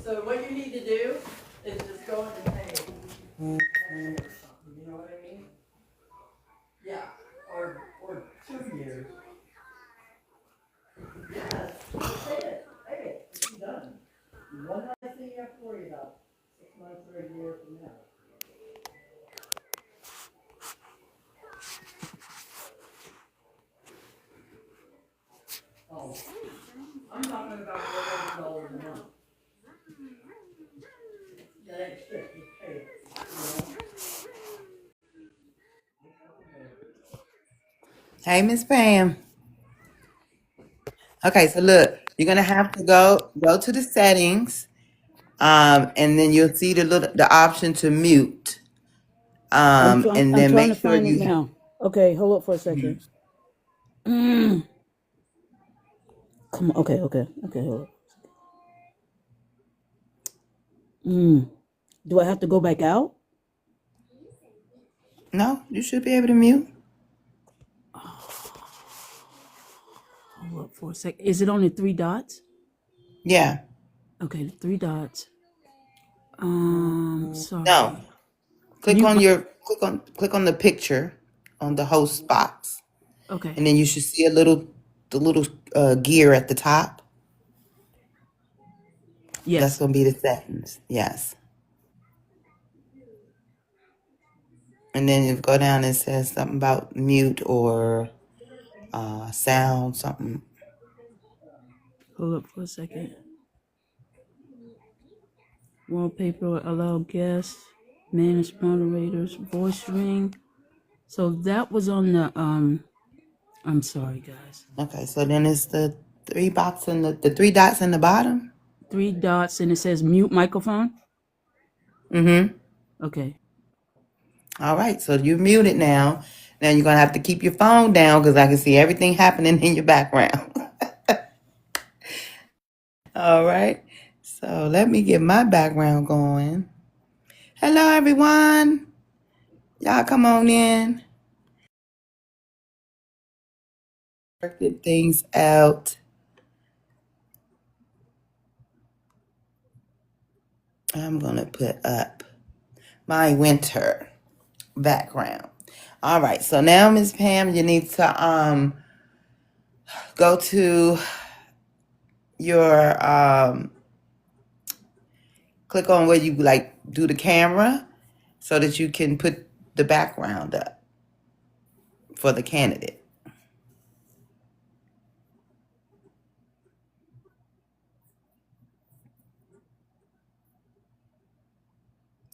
So what you need to do is just go and pay. You know what I mean? Yeah, or 2 years. Yes, pay it, it's done. One last thing you have to worry about, 6 months or a year from now. Oh, I'm talking about $400 a month. That ain't shit, just pay it, Hey, Miss Pam. Okay, so look, you're gonna have to go to the settings, and then you'll see the option to mute, and I'm then trying make to sure find it you. now. Okay, hold up for a second. Come on, okay, hold up. Do I have to go back out? No, you should be able to mute. Hold up for a second. Is it on the 3 dots? Yeah. Okay, the 3 dots. No, Sorry. click Mute on my, the picture on the host box, okay. and then you should see the little gear at the top. That's Yes. gonna be the settings. Yes. And then you go down and it says something about mute or sound, something. Hold up for a second. Wallpaper, allow guests, manage moderators, voice ring. So that was on the I'm sorry guys. Okay, so then it's the 3 box and the 3 dots in the bottom. 3 dots and it says mute microphone. Mm-hmm. Okay. All right, so you're muted now. Now you're gonna have to keep your phone down because I can see everything happening in your background. All right. So let me get my background going. Hello, everyone. Y'all come on in. Working things out. I'm gonna put up my winter background. All right. So now, Ms. Pam, you need to go to your click on where you like do the camera so that you can put the background up for the candidate.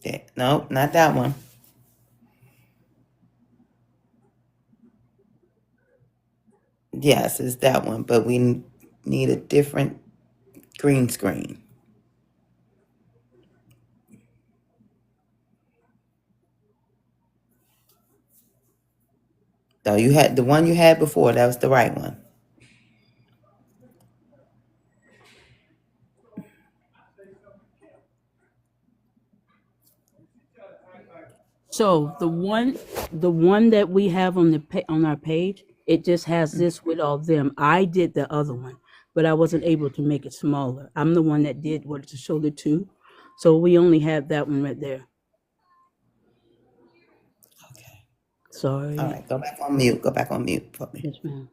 Yeah, no, not that one. Yes, it's that one, but we need a different green screen. So you had the one you had before, that was the right one. So the one that we have on on our page, it just has this with all them. I did the other one, but I wasn't able to make it smaller. I'm the one that did what to show the 2. So we only have that one right there. Okay. Sorry. All right, go back on mute. Go back on mute for me. Yes, ma'am.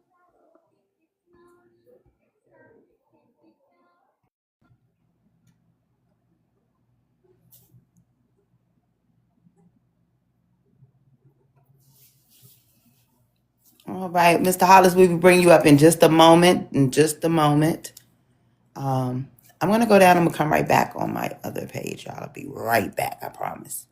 All right, Mr. Hollis, we will bring you up in just a moment. In just a moment. I'm gonna go down. I'm gonna come right back on my other page. Y'all, I'll be right back. I promise.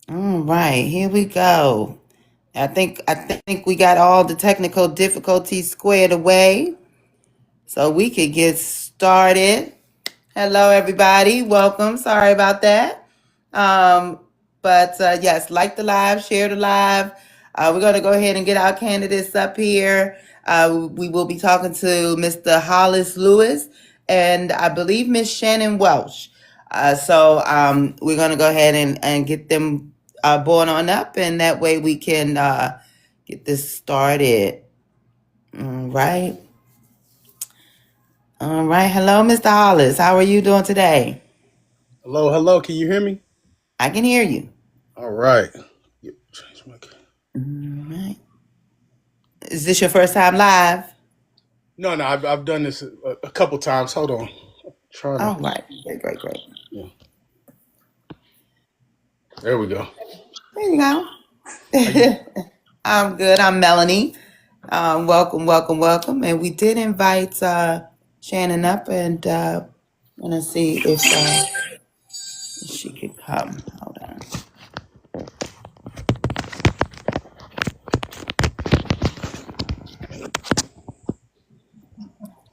All right, here we go. I think we got all the technical difficulties squared away, so we could get started. Hello, everybody. Welcome. Sorry about that. Um, but yes, like the live, share the live. We're going to go ahead and get our candidates up here. We will be talking to Mr. HollisLewis and I believe Miss Shannon Welsh. So we're going to go ahead and get them born on up, and that way we can get this started. All right. All right. Hello, Mr. Hollis. How are you doing today? Hello, hello. Can you hear me? I can hear you. All right. All right. Is this your first time live? No, I've done this a couple times. Hold on. Trying All to. right. Great. Yeah. There we go. There you go. How you? I'm good. I'm Melanie. Welcome. And we did invite Shannon up, and want to see if she could come. Hold on.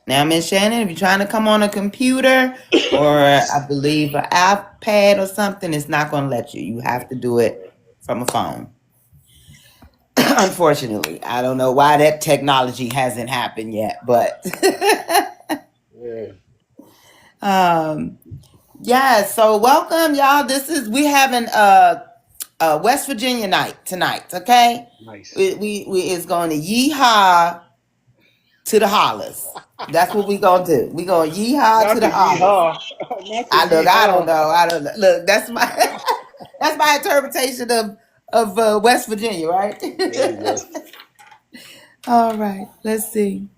Now, Miss Shannon, if you're trying to come on a computer or I believe an iPad or something, it's not going to let you. You have to do it from a phone. Unfortunately, I don't know why that technology hasn't happened yet, but Yeah. yeah. So welcome, y'all. We having a West Virginia night tonight. Okay, Nice. we is going to yeehaw to the Hollis. That's what we gonna do. We gonna yeehaw to Not the the Hollis. yeehaw. Not the I don't yeehaw. know. Look. That's my that's my interpretation of West Virginia, right? There you go. All right. Let's see.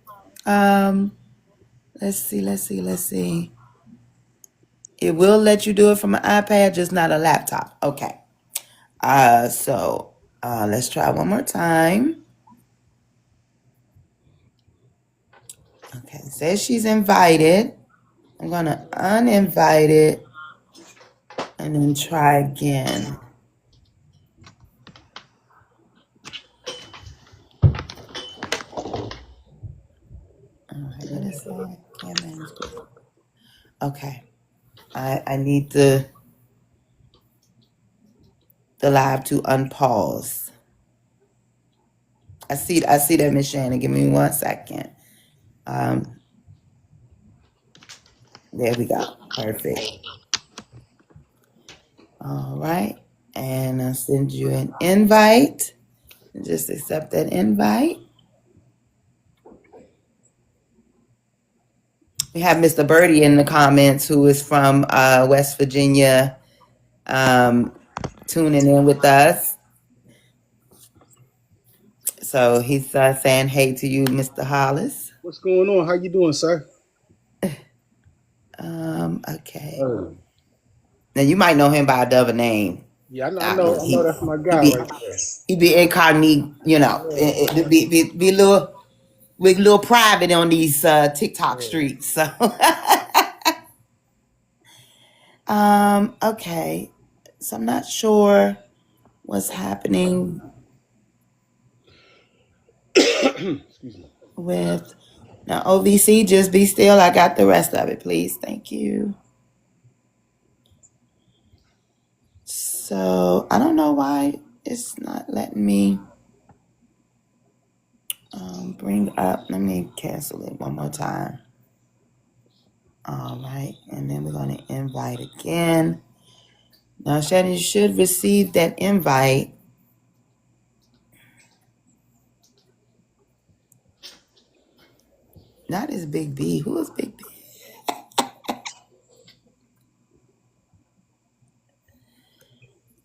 Let's see. It will let you do it from an iPad, just not a laptop. Okay. So let's try one more time. Okay. It says she's invited. I'm gonna uninvite it and then try again. Okay, what is that? Can't manage this. Okay. I need the live to unpause. I see that, Miss Shannon. Give me 1 second. There we go. Perfect. All right. And I'll send you an invite. Just accept that invite. We have Mr. Birdie in the comments, who is from West Virginia, tuning in with us. So he's saying hey to you, Mr. Hollis. What's going on? How you doing, sir? Okay. Now you might know him by another name. Yeah, I know that's my guy right there. He be incognito, you know. Yeah. Be a little private on these TikTok streets. So okay. So I'm not sure what's happening Excuse me. with now OVC. Just be still. I got the rest of it, please. Thank you. So I don't know why it's not letting me bring up. Let me cancel it one more time. All right, and then we're going to invite again. Now, Shannon, you should receive that invite. That is Big B. Who is Big B?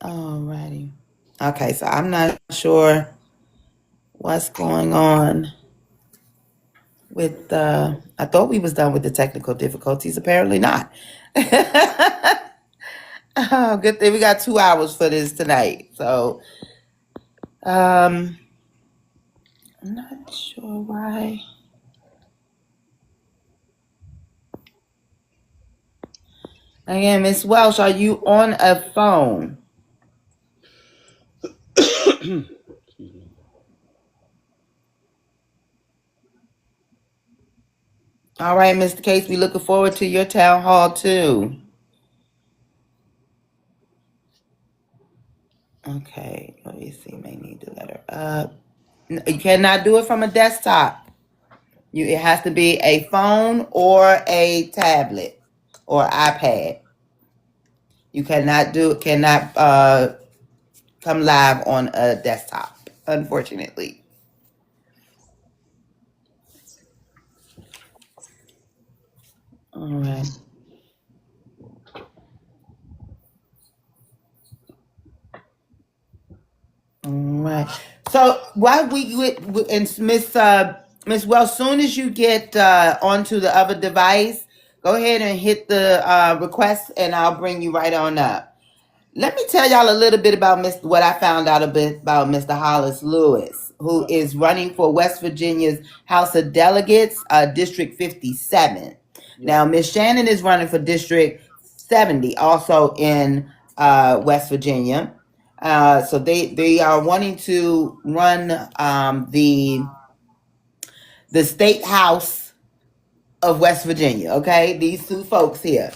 All righty. Okay, so I'm not sure what's going on with I thought we was done with the technical difficulties. Apparently not. Oh, good thing we got 2 hours for this tonight. So I'm not sure why. Again, Miss Welsh, are you on a phone? All right, Mr. Case, we looking forward to your town hall too. Okay, let me see. May need to let her up. You cannot do it from a desktop. It has to be a phone or a tablet or iPad. You cannot come live on a desktop, unfortunately. All right. All right. So why we and Miss Wells, soon as you get onto the other device, go ahead and hit the request, and I'll bring you right on up. Let me tell y'all a little bit about what I found out a bit about Mr. HollisLewis, who is running for West Virginia's House of Delegates, District 57. Now, Miss Shannon is running for District 70, also in West Virginia. So they are wanting to run the state house of West Virginia. Okay, these two folks here.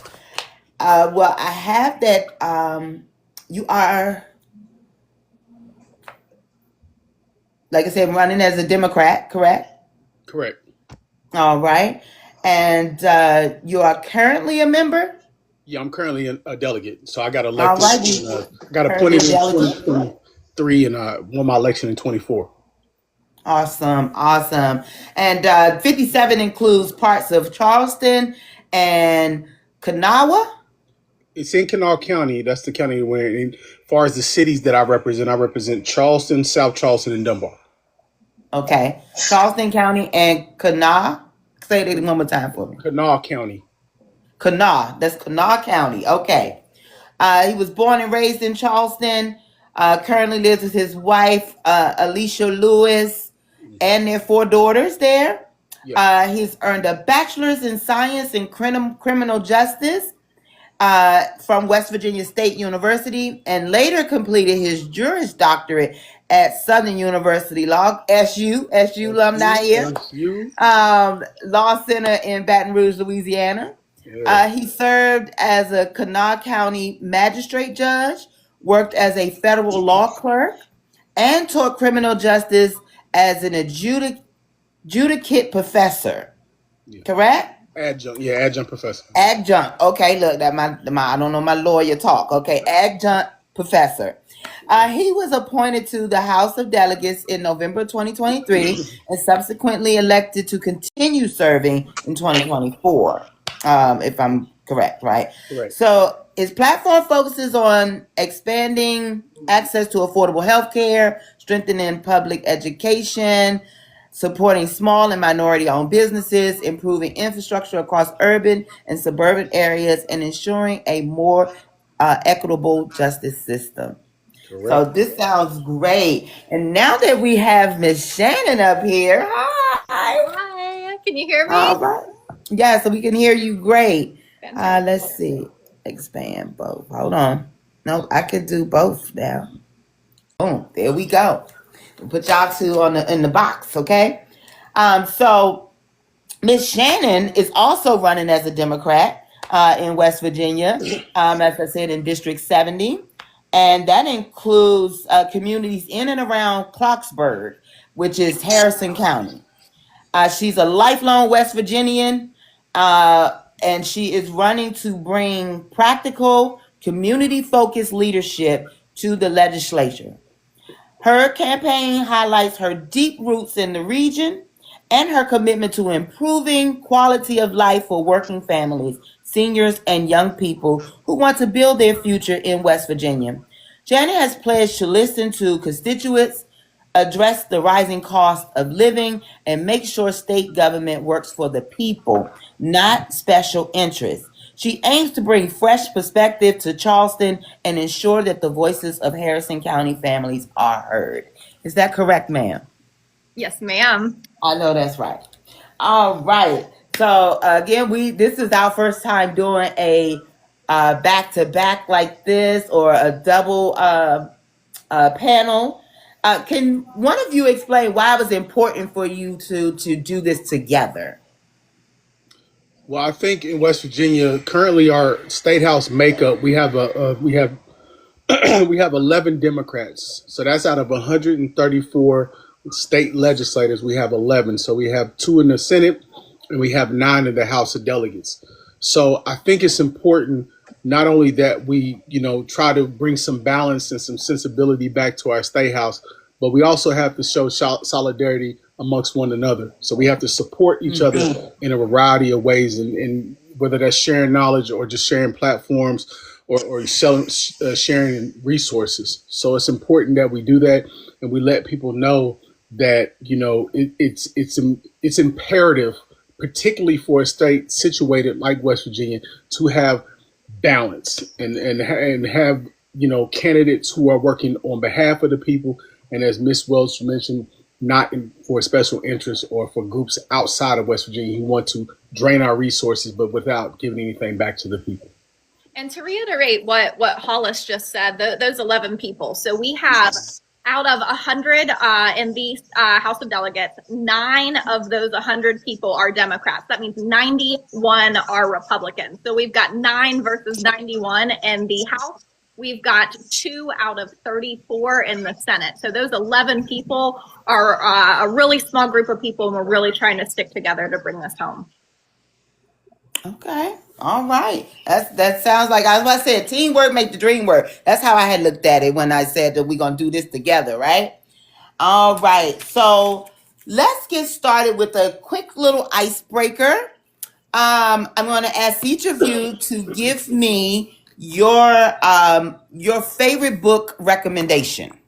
Well, I have that you are, like I said, running as a Democrat, correct? Correct. All right. And you are currently a member? Yeah, I'm currently a delegate. So I got All elected. right. I got appointed in 23 and won my election in 24. Awesome. And 57 includes parts of Charleston and Kanawha? It's in Kanawha County. That's the county where, as far as the cities that I represent Charleston, South Charleston, and Dunbar. Okay. Charleston County and Kanawha? Say that one more time for me. Kanawha County. Kanawha. That's Kanawha County. Okay. He was born and raised in Charleston. Currently lives with his wife, Alicia Lewis, and their 4 daughters there. Yeah. He's earned a bachelor's in science and criminal justice from West Virginia State University, and later completed his Juris Doctorate at Southern University Law, SU alumni here, Law Center in Baton Rouge, Louisiana. Yeah. He served as a Kanawha County magistrate judge, worked as a federal law clerk, and taught criminal justice as an adjudicate professor. Yeah. Correct? Adjunct professor. Adjunct. Okay, look, that my I don't know my lawyer talk. Okay, adjunct professor. He was appointed to the House of Delegates in November 2023 and subsequently elected to continue serving in 2024. If I'm correct, right? Correct. So his platform focuses on expanding access to affordable health care, strengthening public education, supporting small and minority-owned businesses, improving infrastructure across urban and suburban areas, and ensuring a more equitable justice system. Correct. So this sounds great. And now that we have Miss Shannon up here, hi, can you hear me? All right. Yeah, so we can hear you great. Let's see. Expand both. Hold on. No, I could do both now. Boom. There we go. Put y'all two in the box, okay? So Miss Shannon is also running as a Democrat in West Virginia, as I said, in District 70. And that includes communities in and around Clarksburg, which is Harrison County. She's a lifelong West Virginian, and she is running to bring practical, community-focused leadership to the legislature. Her campaign highlights her deep roots in the region and her commitment to improving quality of life for working families, seniors, and young people who want to build their future in West Virginia. Janet has pledged to listen to constituents, address the rising cost of living, and make sure state government works for the people, not special interests. She aims to bring fresh perspective to Charleston and ensure that the voices of Harrison County families are heard. Is that correct, ma'am? Yes, ma'am. I know that's right. All right. So again, this is our first time doing a back-to-back like this, or a double panel. Can one of you explain why it was important for you to do this together? Well, I think in West Virginia, currently our state house makeup, we have 11 Democrats. So that's out of 134 state legislators. We have 11. So we have 2 in the Senate and we have 9 in the House of Delegates. So I think it's important not only that we, try to bring some balance and some sensibility back to our state house, but we also have to show solidarity amongst one another. So we have to support each other in a variety of ways, and whether that's sharing knowledge or just sharing platforms or sharing resources. So it's important that we do that, and we let people know that it's imperative, particularly for a state situated like West Virginia, to have balance and have candidates who are working on behalf of the people, and as Ms. Welch mentioned, not for special interests or for groups outside of West Virginia who want to drain our resources, but without giving anything back to the people. And to reiterate what Hollis just said, those 11 people. So we have out of 100 in the House of Delegates, 9 of those 100 people are Democrats. That means 91 are Republicans. So we've got 9 versus 91 in the House. We've got 2 out of 34 in the Senate. So those 11 people are a really small group of people, and we're really trying to stick together to bring this home. Okay. All right. That sounds like, I was about to say, teamwork make the dream work. That's how I had looked at it when I said that we're going to do this together, right? All right. So let's get started with a quick little icebreaker. I'm going to ask each of you to give me your favorite book recommendation.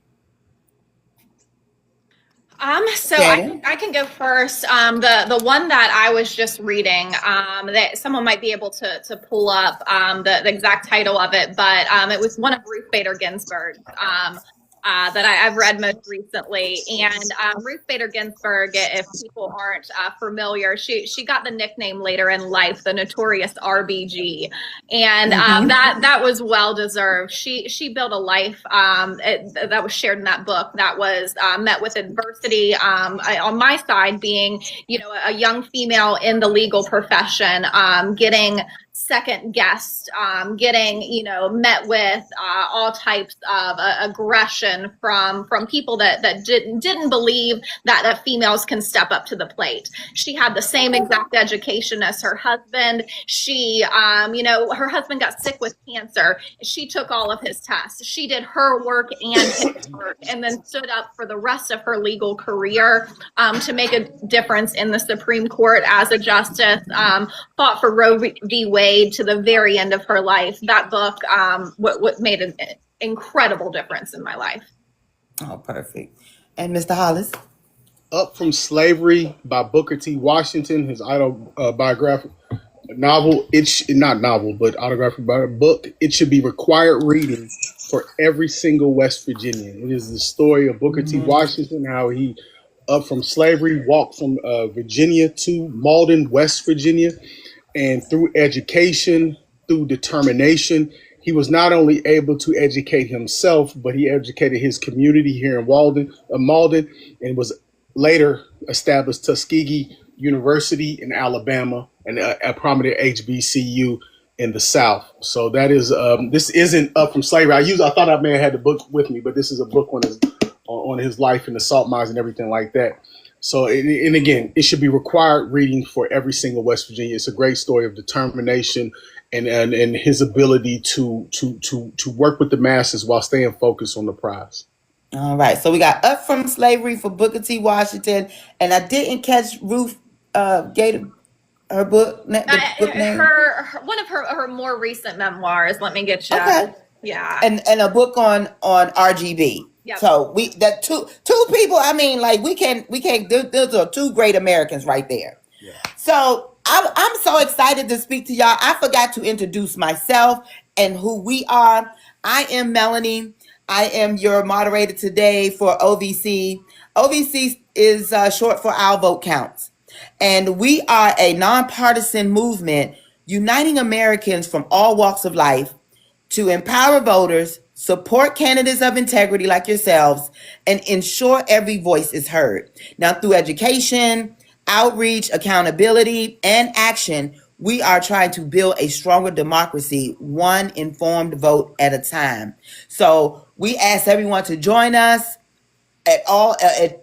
So I can go first. The one that I was just reading, that someone might be able to pull up the exact title of it, but it was one of Ruth Bader Ginsburg's that I've read most recently. And Ruth Bader Ginsburg, if people aren't familiar, she got the nickname later in life, the notorious RBG, and that was well deserved. She built a life that was shared in that book that was met with adversity. On my side, being a young female in the legal profession, getting second guessed, getting met with all types of aggression from people that didn't believe that females can step up to the plate. She had the same exact education as her husband. She her husband got sick with cancer. She took all of his tests. She did her work and his work, and then stood up for the rest of her legal career to make a difference in the Supreme Court as a justice, fought for Roe v. Wade to the very end of her life. That book what made an incredible difference in my life. Oh, perfect. And Mr. Hollis? Up from Slavery by Booker T. Washington, his autobiographical novel. Not novel, but autobiographical book. It should be required reading for every single West Virginian. It is the story of Booker T. Washington, how he, up from slavery, walked from Virginia to Malden, West Virginia. And through education, through determination, he was not only able to educate himself, but he educated his community here in Malden, and was later established Tuskegee University in Alabama and a prominent HBCU in the South. So that is this isn't Up from Slavery. I thought I may have had the book with me, but this is a book on his life in the salt mines and everything like that. So, and again, it should be required reading for every single West Virginia. It's a great story of determination and his ability to work with the masses while staying focused on the prize. All right. So we got Up from Slavery for Booker T. Washington, and I didn't catch Ruth Gator, her book, name. One of her more recent memoirs. Let me get you. Okay. Yeah. And a book on RGB. Yep. So that two people. I mean, like we can't. Those are 2 great Americans right there. Yeah. So I'm so excited to speak to y'all. I forgot to introduce myself and who we are. I am Melanie. I am your moderator today for OVC. OVC is short for Our Vote Counts, and we are a nonpartisan movement uniting Americans from all walks of life to empower voters, support candidates of integrity like yourselves, and ensure every voice is heard. Now, through education, outreach, accountability, and action, we are trying to build a stronger democracy, one informed vote at a time. So we ask everyone to join us at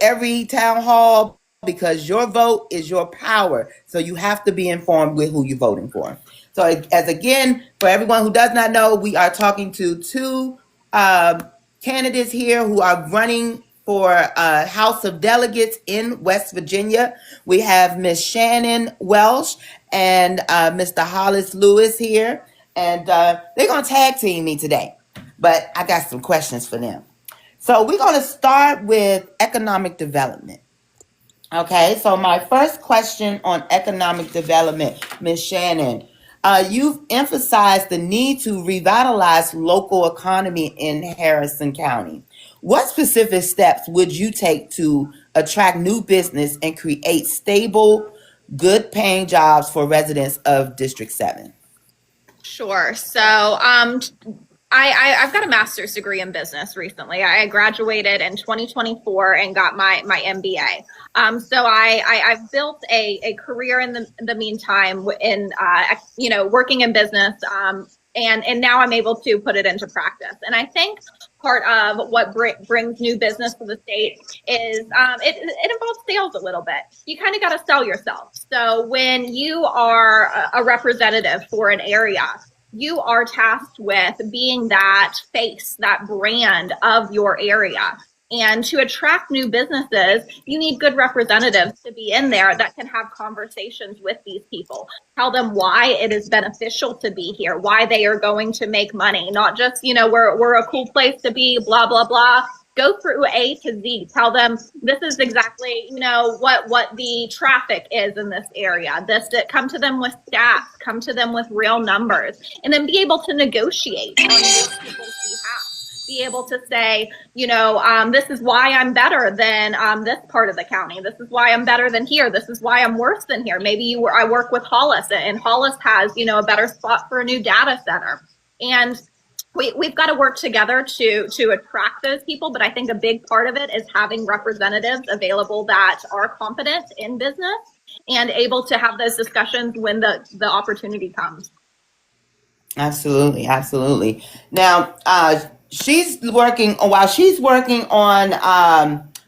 every town hall, because your vote is your power. So you have to be informed with who you're voting for. So as again, for everyone who does not know, we are talking to two candidates here who are running for House of Delegates in West Virginia. We have Miss Shannon Welsh and Mr. HollisLewis here, and they're gonna tag team me today. But I got some questions for them. So we're going to start with economic development. Okay, so my first question on economic development, Ms. Shannon, you've emphasized the need to revitalize local economy in Harrison County. What specific steps would you take to attract new business and create stable, good paying jobs for residents of District 7? Sure. So, I've got a master's degree in business recently. I graduated in 2024 and got my MBA. So I've built a career in the meantime in working in business, and now I'm able to put it into practice. And I think part of what brings new business to the state is it involves sales a little bit. You kind of got to sell yourself. So when you are a representative for an area, you are tasked with being that face, that brand of your area. And to attract new businesses, you need good representatives to be in there that can have conversations with these people. Tell them why it is beneficial to be here, why they are going to make money, not just, we're a cool place to be, blah, blah, blah. Go through A to Z. Tell them this is exactly, what the traffic is in this area. Come to them with stats, come to them with real numbers, and then be able to negotiate on these people's behalf. Be able to say, this is why I'm better than this part of the county. This is why I'm better than here. This is why I'm worse than here. Maybe I work with Hollis, and Hollis has, a better spot for a new data center. And we've got to work together to attract those people. But I think a big part of it is having representatives available that are competent in business and able to have those discussions when the opportunity comes. Absolutely, absolutely. Now, she's working on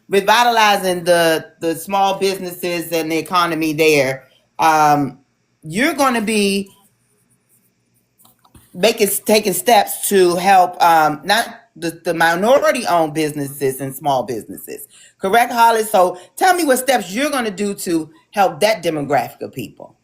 revitalizing the small businesses and the economy there. You're going to be taking steps to help not the minority-owned businesses and small businesses. Correct, Hollis? So tell me what steps you're going to do to help that demographic of people.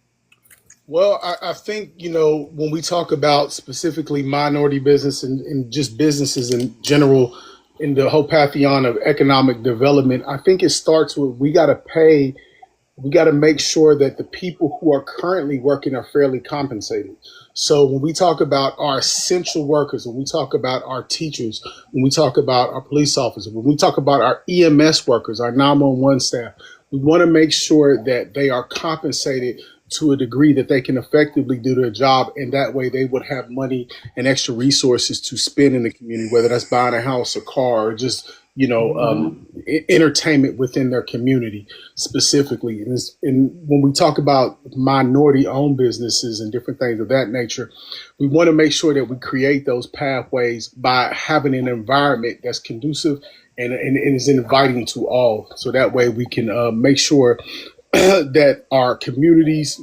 Well, I think, when we talk about specifically minority business and just businesses in general, in the whole pantheon of economic development, I think it starts with we got to make sure that the people who are currently working are fairly compensated. So when we talk about our essential workers, when we talk about our teachers, when we talk about our police officers, when we talk about our EMS workers, our 911 staff, we want to make sure that they are compensated to a degree that they can effectively do their job, and that way they would have money and extra resources to spend in the community, whether that's buying a house, a car, or just entertainment within their community specifically. And when we talk about minority-owned businesses and different things of that nature, we want to make sure that we create those pathways by having an environment that's conducive and is inviting to all. So that way we can make sure that our communities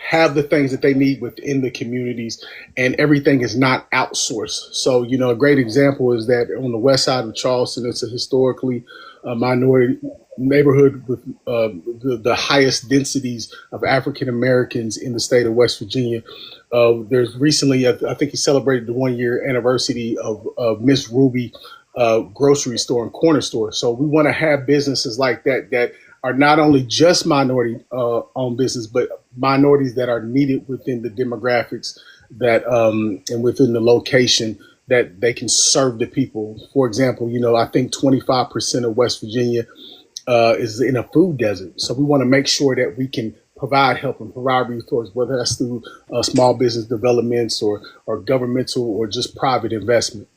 have the things that they need within the communities, and everything is not outsourced. So, a great example is that on the west side of Charleston, it's a historically minority neighborhood with the highest densities of African Americans in the state of West Virginia. There's recently, I think he celebrated the 1-year anniversary of Miss Ruby grocery store and corner store. So we want to have businesses like that are not only just minority owned business, but minorities that are needed within the demographics that and within the location that they can serve the people. For example, I think 25% of West Virginia is in a food desert. So we want to make sure that we can provide help and provide resources, whether that's through small business developments or governmental or just private investment.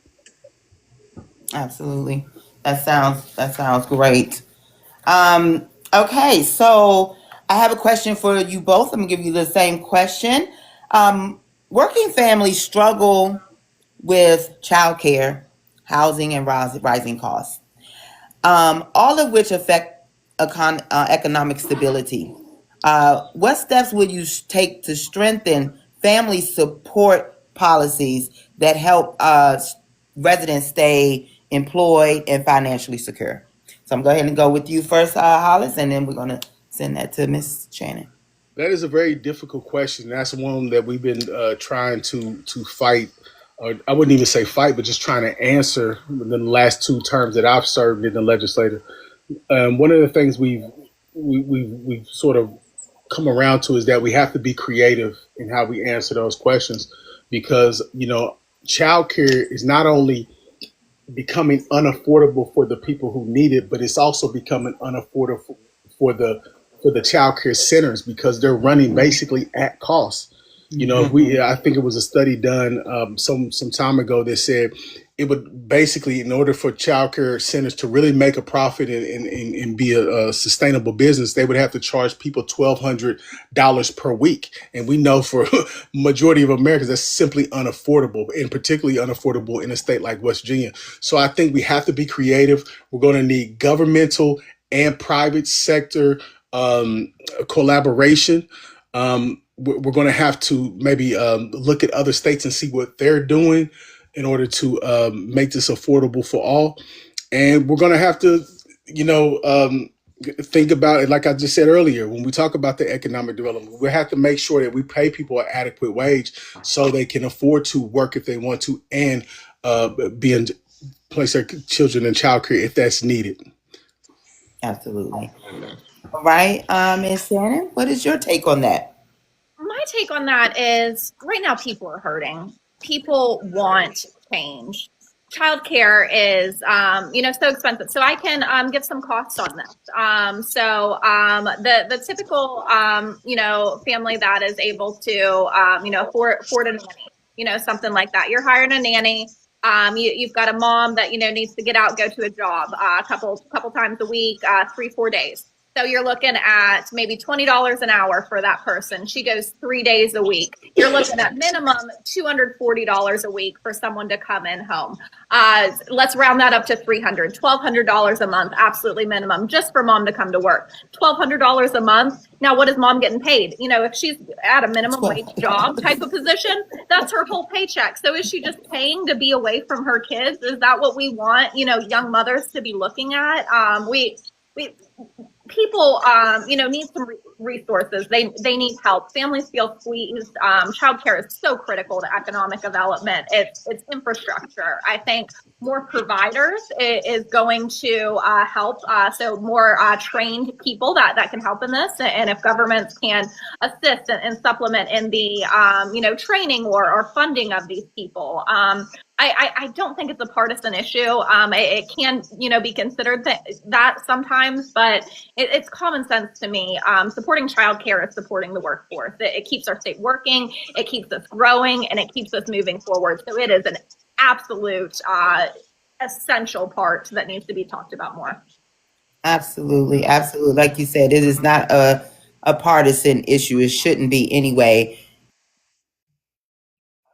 Absolutely. That sounds great. Okay, so I have a question for you both. I'm gonna give you the same question. Working families struggle with childcare, housing, and rising costs, all of which affect economic stability. What steps would you take to strengthen family support policies that help residents stay employed and financially secure? So I'm going to go ahead and go with you first, Hollis, and then we're going to send that to Miss Shannon. That is a very difficult question. That's one that we've been trying to fight, or I wouldn't even say fight, but just trying to answer in the last two terms that I've served in the legislature. One of the things we've sort of come around to is that we have to be creative in how we answer those questions, because childcare is not only becoming unaffordable for the people who need it, but it's also becoming unaffordable for the child care centers, because they're running basically at cost. I think it was a study done some time ago that said it would basically, in order for child care centers to really make a profit and be a sustainable business, they would have to charge people $1,200 per week. And we know for majority of Americans, that's simply unaffordable, and particularly unaffordable in a state like West Virginia. So I think we have to be creative. We're going to need governmental and private sector collaboration. We're going to have to maybe look at other states and see what they're doing in order to make this affordable for all. And we're going to have to, think about it. Like I just said earlier, when we talk about the economic development, we have to make sure that we pay people an adequate wage so they can afford to work if they want to, and place their children in childcare if that's needed. Absolutely. All right, Ms. Shannon, what is your take on that? My take on that is right now people are hurting. People want change. Childcare is, so expensive. So I can give some costs on this. The typical, family that is able to, afford a nanny, something like that. You're hiring a nanny. You've got a mom that, needs to get out, go to a job a couple times a week, 3-4 days. So you're looking at maybe $20 an hour for that person. She goes 3 days a week. You're looking at minimum $240 a week for someone to come in home. Let's round that up to $300, $1,200 a month, absolutely minimum, just for mom to come to work. $1,200 a month. Now, what is mom getting paid? If she's at a minimum wage job type of position, that's her whole paycheck. So is she just paying to be away from her kids? Is that what we want, young mothers to be looking at? People, need some resources. They need help. Families feel squeezed. Childcare is so critical to economic development. It's infrastructure. I think more providers is going to help. So more trained people that can help in this. And if governments can assist and supplement in the, training or funding of these people. I don't think it's a partisan issue. It can, be considered that sometimes, but it's common sense to me. Supporting childcare is supporting the workforce. It keeps our state working, it keeps us growing, and it keeps us moving forward. So it is an absolute essential part that needs to be talked about more. Absolutely. Like you said, it is not a partisan issue. It shouldn't be anyway.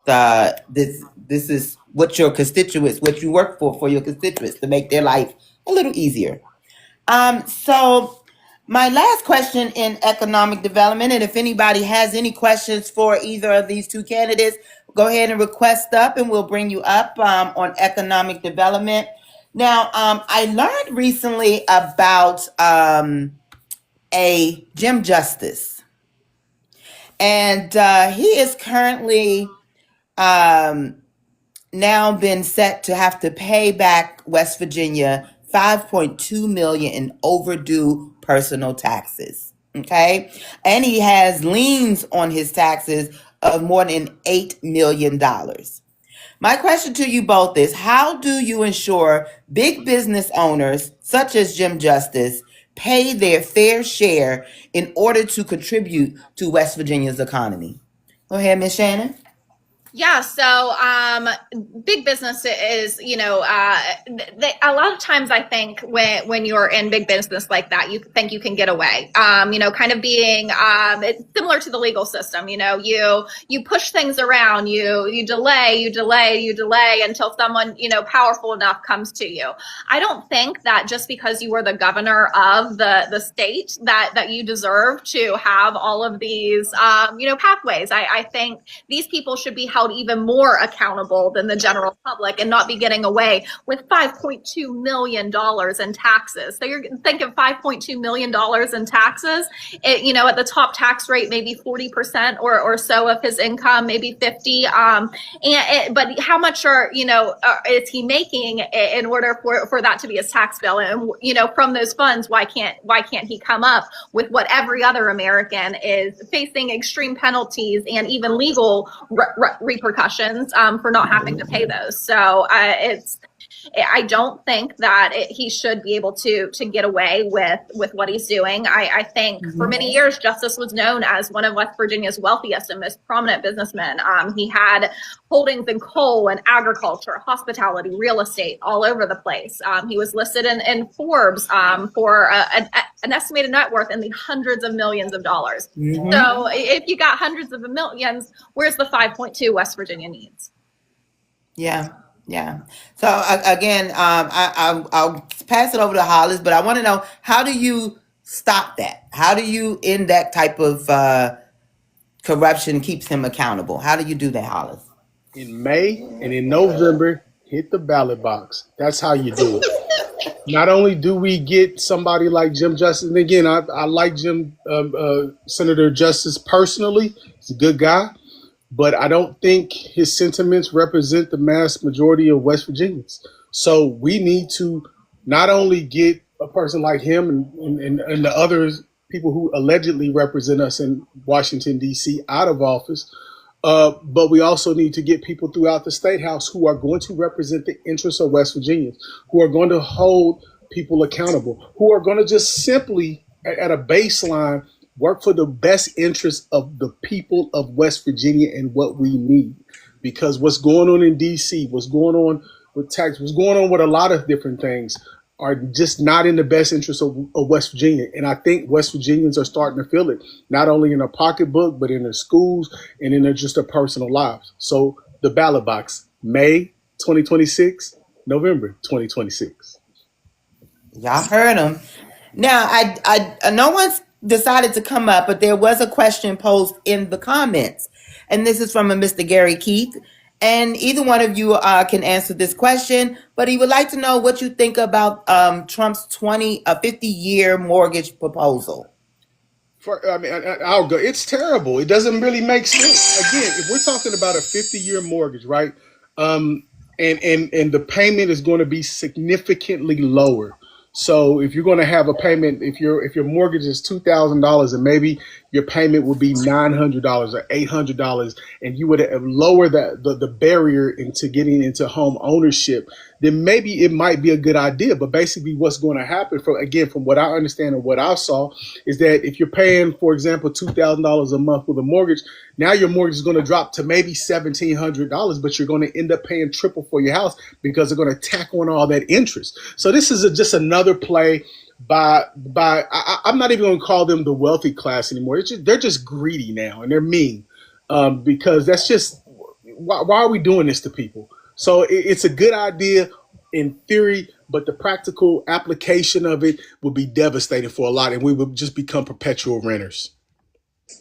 This is what your constituents, what you work for your constituents, to make their life a little easier. So my last question in economic development, and if anybody has any questions for either of these two candidates, go ahead and request up and we'll bring you up on economic development. Now, I learned recently about a Jim Justice, and he is currently now been set to have to pay back West Virginia $5.2 million in overdue personal taxes. Okay, and he has liens on his taxes of more than $8 million. My question to you both is, how do you ensure big business owners such as Jim Justice pay their fair share in order to contribute to West Virginia's economy? Go ahead, Ms. Shannon. Yeah, so big business is, a lot of times I think when you're in big business like that, you think you can get away. Kind of being it's similar to the legal system. You push things around, you delay until someone powerful enough comes to you. I don't think that just because you were the governor of the state that you deserve to have all of these pathways. I think these people should be held even more accountable than the general public and not be getting away with $5.2 million in taxes. So you're thinking $5.2 million in taxes, at the top tax rate, maybe 40% or so of his income, maybe 50. But how much is he making in order for that to be his tax bill? And, from those funds, why can't he come up with what every other American is facing, extreme penalties and even legal repercussions for not having to pay those? So I don't think that he should be able to get away with what he's doing. I think for many years, Justice was known as one of West Virginia's wealthiest and most prominent businessmen. He had holdings in coal and agriculture, hospitality, real estate, all over the place. He was listed in Forbes for an estimated net worth in the hundreds of millions of dollars. So if you got hundreds of millions, where's the 5.2 West Virginia needs? Yeah. So again, I'll pass it over to Hollis, but I want to know, how do you stop that? How do you end that type of corruption, keeps him accountable? How do you do that, Hollis? In May and in November, hit the ballot box. That's how you do it. Not only do we get somebody like Jim Justice, and again, I like Senator Justice personally. He's a good guy. But I don't think his sentiments represent the mass majority of West Virginians. So we need to not only get a person like him and the other people who allegedly represent us in Washington, D.C. out of office, but we also need to get people throughout the State House who are going to represent the interests of West Virginians, who are going to hold people accountable, who are going to just simply, at a baseline, work for the best interest of the people of West Virginia and what we need. Because what's going on in D.C., what's going on with tax, what's going on with a lot of different things are just not in the best interest of West Virginia. And I think West Virginians are starting to feel it, not only in their pocketbook, but in their schools and in their personal lives. So the ballot box, May 2026, November 2026. Y'all heard him. Now, I no one's decided to come up, but there was a question posed in the comments, and this is from a Mr. Gary Keith, and either one of you can answer this question, but he would like to know what you think about Trump's 50-year mortgage proposal. I'll go. It's terrible. It doesn't really make sense. Again, if we're talking about a 50-year mortgage, right, and the payment is going to be significantly lower. So if you're going to have a payment, if your mortgage is $2,000 and maybe your payment would be $900 or $800, and you would have lowered the barrier into getting into home ownership, then maybe it might be a good idea. But basically what's going to happen, from what I understand and what I saw, is that if you're paying, for example, $2,000 a month with a mortgage, now your mortgage is going to drop to maybe $1,700, but you're going to end up paying triple for your house because they're going to tack on all that interest. So this is just another play by I'm not even going to call them the wealthy class anymore. They're just greedy now, and they're mean because that's just why are we doing this to people? So it's a good idea in theory, but the practical application of it would be devastating for a lot, and we would just become perpetual renters.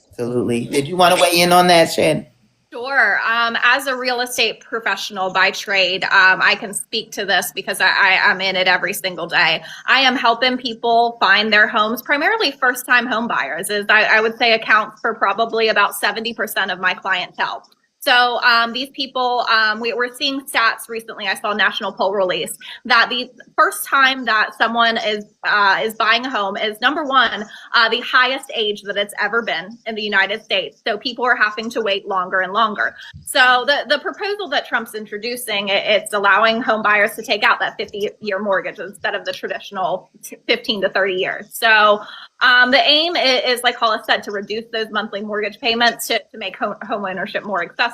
Absolutely. Did you want to weigh in on that, Shannon? Sure. As a real estate professional by trade, I can speak to this because I'm in it every single day. I am helping people find their homes, primarily first-time home buyers, I would say accounts for probably about 70% of my clientele. So these people, we're seeing stats recently. I saw a national poll release that the first time that someone is buying a home is, number one, the highest age that it's ever been in the United States. So people are having to wait longer and longer. So the proposal that Trump's introducing, it's allowing home buyers to take out that 50-year mortgage instead of the traditional 15 to 30 years. So the aim is, like Hollis said, to reduce those monthly mortgage payments to make home ownership more accessible.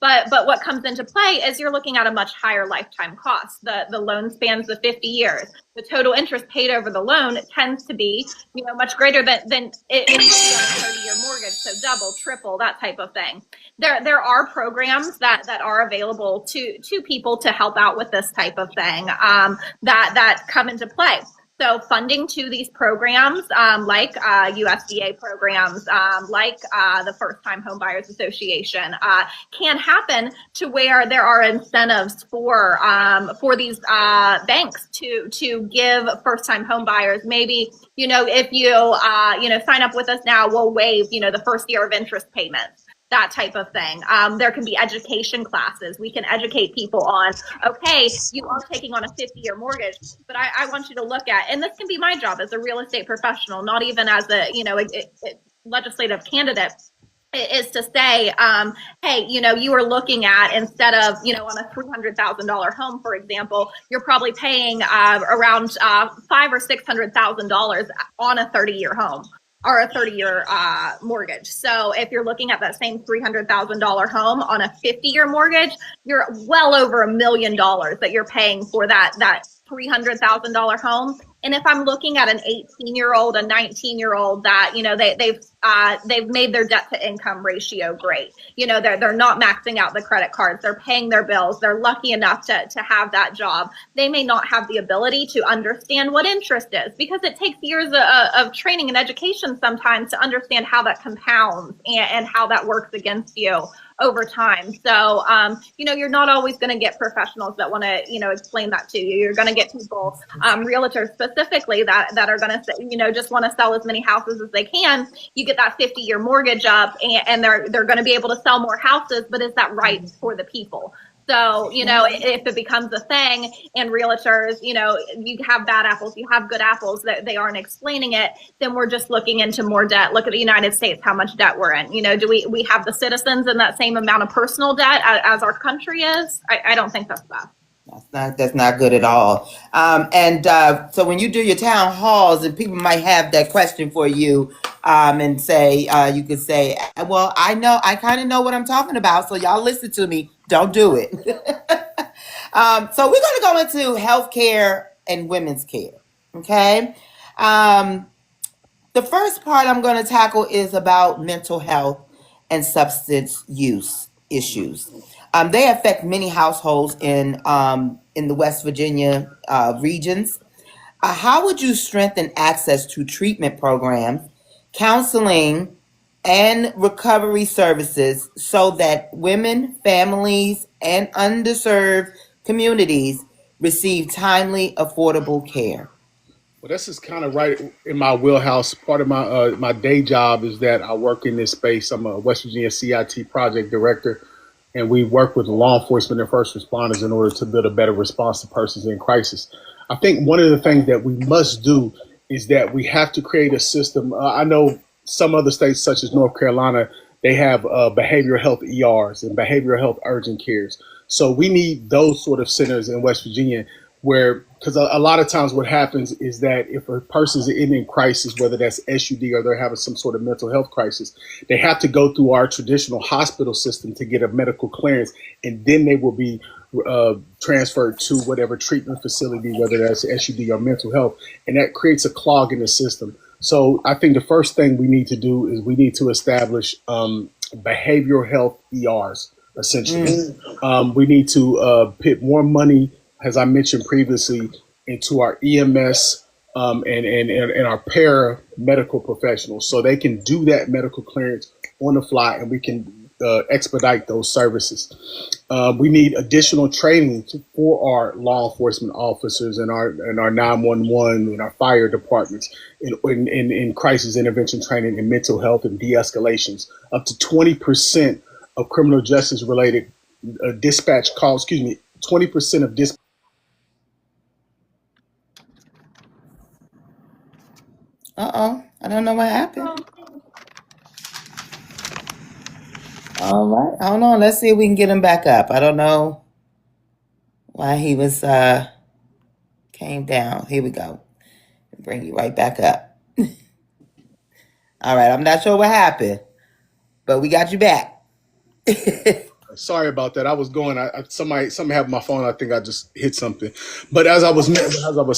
But what comes into play is you're looking at a much higher lifetime cost. The loan spans the 50 years. The total interest paid over the loan tends to be, much greater than it would be on a 30-year mortgage. So double, triple, that type of thing. There are programs that are available to people to help out with this type of thing that come into play. So funding to these programs, like USDA programs, like the First Time Home Buyers Association, can happen to where there are incentives for these banks to give first time home buyers. Maybe if you sign up with us now, we'll waive the first year of interest payments. That type of thing. There can be education classes. We can educate people on, okay, you are taking on a 50-year mortgage, but I want you to look at, and this can be my job as a real estate professional, not even as a legislative candidate, is to say, hey, you are looking at, instead of, on a $300,000 home, for example, you're probably paying around $500,000 or $600,000 on a 30-year home, or a 30-year mortgage. So if you're looking at that same $300,000 home on a 50-year mortgage, you're well over $1 million that you're paying for that $300,000 home. And if I'm looking at an 18-year-old, a 19-year-old that, they've made their debt to income ratio great. They're not maxing out the credit cards. They're paying their bills. They're lucky enough to have that job. They may not have the ability to understand what interest is, because it takes years of training and education sometimes to understand how that compounds and how that works against you over time. So, you're not always going to get professionals that want to, explain that to you. You're going to get people, realtors specifically, that are going to say, just want to sell as many houses as they can. You get that 50-year mortgage up, and they're going to be able to sell more houses, but is that right for the people? So, if it becomes a thing and realtors, you have bad apples, you have good apples, that they aren't explaining it, then we're just looking into more debt. Look at the United States, how much debt we're in. Do we have the citizens in that same amount of personal debt as our country is? I don't think that's bad. That's not good at all. So when you do your town halls, and people might have that question for you, and say, you could say, well, I kind of know what I'm talking about, so y'all listen to me. Don't do it. So we're going to go into healthcare and women's care. Okay. The first part I'm going to tackle is about mental health and substance use issues. They affect many households in the West Virginia regions. How would you strengthen access to treatment programs, counseling, and recovery services so that women, families, and underserved communities receive timely, affordable care? Well, this is kind of right in my wheelhouse. Part of my day job is that I work in this space. I'm a West Virginia CIT project director, and we work with law enforcement and first responders in order to build a better response to persons in crisis. I think one of the things that we must do is that we have to create a system. I know some other states, such as North Carolina, they have behavioral health ERs and behavioral health urgent cares. So we need those sort of centers in West Virginia because a lot of times what happens is that if a person's in crisis, whether that's SUD or they're having some sort of mental health crisis, they have to go through our traditional hospital system to get a medical clearance, and then they will be transferred to whatever treatment facility, whether that's SUD or mental health, and that creates a clog in the system. So I think the first thing we need to do is we need to establish behavioral health ERs, essentially. We need to put more money, as I mentioned previously, into our EMS and our paramedical professionals, so they can do that medical clearance on the fly, and we can expedite those services. We need additional training for our law enforcement officers and our 911 and our fire departments in crisis intervention training and mental health and de-escalations. Up to 20% of criminal justice related dispatch calls, 20% of dispatch. I don't know what happened. All right, hold on. Let's see if we can get him back up. I don't know why he was came down. Here we go. Bring you right back up. All right, I'm not sure what happened, but we got you back. Sorry about that. I was going. Something happened with my phone. I think I just hit something. But as I was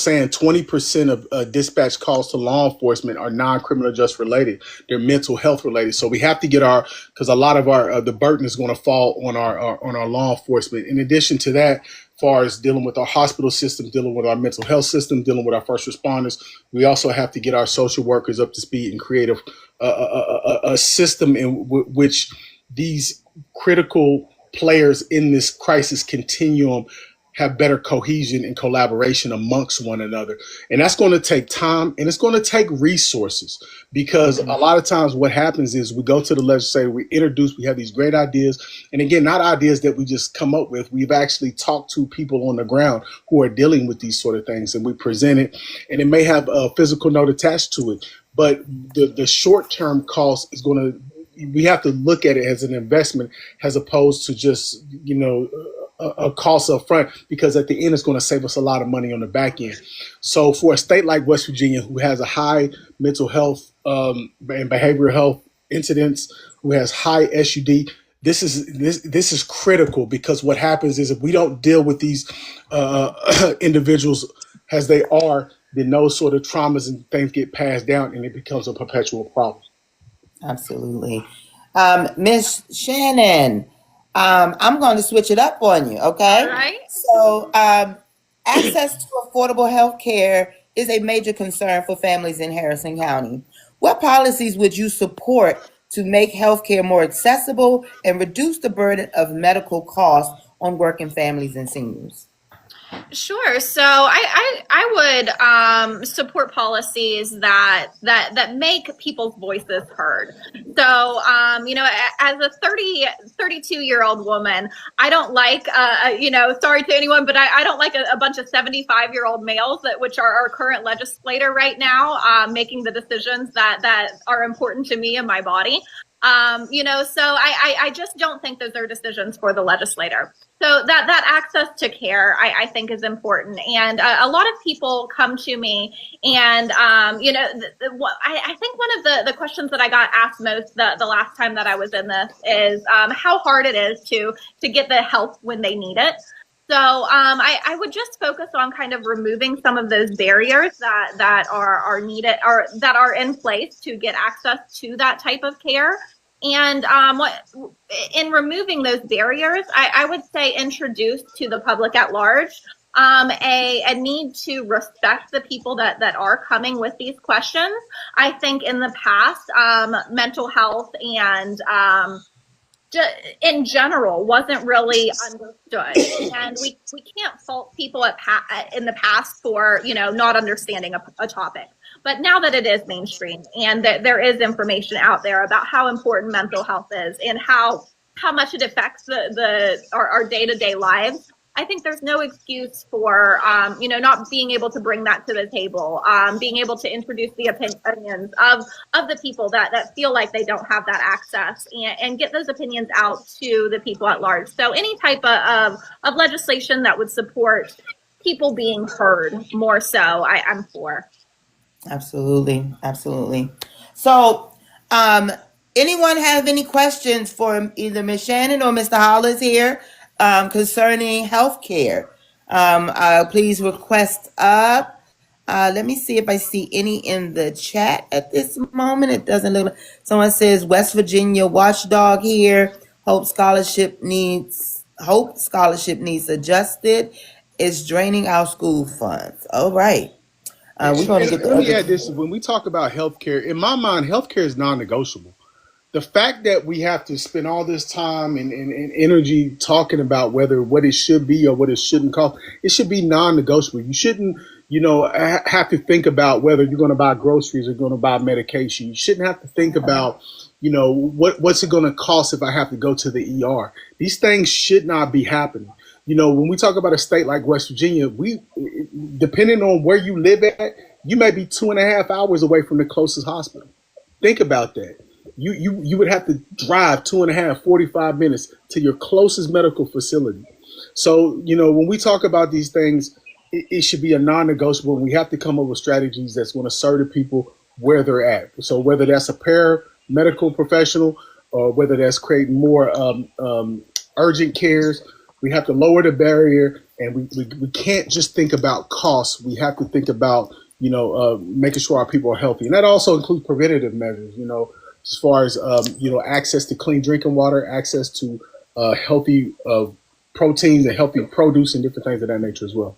saying, 20% of dispatch calls to law enforcement are non-criminal justice related. They're mental health related. So we have to get because a lot of the burden is going to fall on our law enforcement. In addition to that, as far as dealing with our hospital system, dealing with our mental health system, dealing with our first responders, we also have to get our social workers up to speed and create a system in which these critical players in this crisis continuum have better cohesion and collaboration amongst one another. And that's going to take time, and it's going to take resources, because a lot of times what happens is we go to the legislature, we have these great ideas. And again, not ideas that we just come up with. We've actually talked to people on the ground who are dealing with these sort of things, and we present it, and it may have a physical note attached to it. But the short-term cost is going to, we have to look at it as an investment as opposed to just, a cost up front, because at the end it's going to save us a lot of money on the back end. So for a state like West Virginia, who has a high mental health and behavioral health incidence, who has high SUD, this is critical, because what happens is if we don't deal with these individuals as they are, then those sort of traumas and things get passed down, and it becomes a perpetual problem. Absolutely. Miss Shannon, I'm going to switch it up on you, okay? All right. So access to affordable health care is a major concern for families in Harrison County. What policies would you support to make health care more accessible and reduce the burden of medical costs on working families and seniors? Sure. So I would support policies that make people's voices heard. So, as a 32-year-old woman, I don't like, sorry to anyone, but I don't like a bunch of 75-year-old males which are our current legislator right now, making the decisions that are important to me and my body. So I just don't think those are decisions for the legislator. So that access to care, I think, is important. And a lot of people come to me, and I think one of the questions that I got asked most the last time that I was in this is how hard it is to get the help when they need it. So I would just focus on kind of removing some of those barriers that are needed, or that are in place to get access to that type of care. And in removing those barriers, I would say introduce to the public at large a need to respect the people that are coming with these questions. I think in the past, mental health and in general wasn't really understood, and we can't fault people in the past for not understanding a topic. But now that it is mainstream, and that there is information out there about how important mental health is and how much it affects our day-to-day lives, I think there's no excuse for not being able to bring that to the table, being able to introduce the opinions of the people that feel like they don't have that access, and get those opinions out to the people at large. So any type of legislation that would support people being heard more so, I'm for. Absolutely. So, anyone have any questions for either Ms. Shannon or Mr. Hollis here concerning healthcare? Please request up. Let me see if I see any in the chat at this moment. It doesn't look like. Someone says West Virginia watchdog here. Hope scholarship needs adjusted. It's draining our school funds. All right. We're going to get let me add this. When we talk about healthcare, in my mind, healthcare is non-negotiable. The fact that we have to spend all this time and energy talking about what it should be or what it shouldn't cost, it should be non-negotiable. You shouldn't, have to think about whether you're going to buy groceries or going to buy medication. You shouldn't have to think about, what's it going to cost if I have to go to the ER. These things should not be happening. When we talk about a state like West Virginia, depending on where you live at, you may be 2.5 hours away from the closest hospital. Think about that. You would have to drive 45 minutes to your closest medical facility. So, when we talk about these things, it should be a non-negotiable. We have to come up with strategies that's going to serve the people where they're at. So whether that's a paramedical professional or whether that's creating more urgent cares. We have to lower the barrier, and we can't just think about costs. We have to think about, making sure our people are healthy. And that also includes preventative measures, as far as, access to clean drinking water, access to healthy proteins and healthy produce and different things of that nature as well.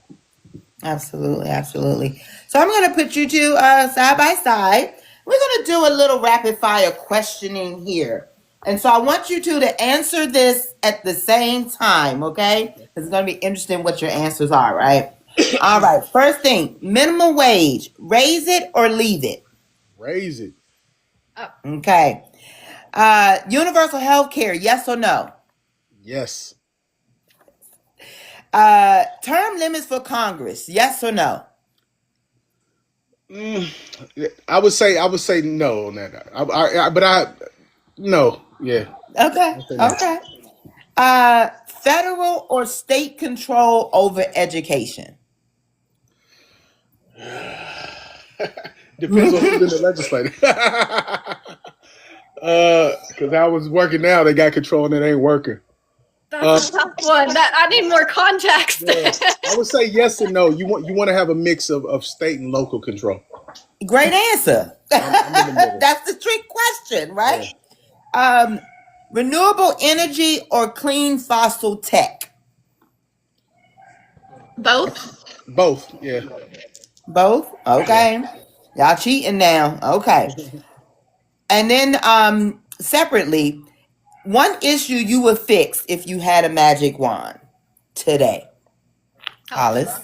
Absolutely, absolutely. So I'm going to put you two side by side. We're going to do a little rapid fire questioning here. And so I want you two to answer this at the same time, okay? It's going to be interesting what your answers are, right? All right. First thing, minimum wage, raise it or leave it? Raise it. Okay. Universal health care, yes or no? Yes. Term limits for Congress, yes or no? I would say no on that. No. Yeah. Okay. No. Okay. Federal or state control over education? Depends on who's in the legislature. Because I was working now, they got control and it ain't working. That's a tough one. I need more context. Yeah. I would say yes and no. You want to have a mix of state and local control. Great answer. I'm in the middle. That's the trick question, right? Yeah. Renewable energy or clean fossil tech? Both. Both, yeah. Both? Okay. Y'all cheating now. Okay. And then separately, one issue you would fix if you had a magic wand today. Hollis?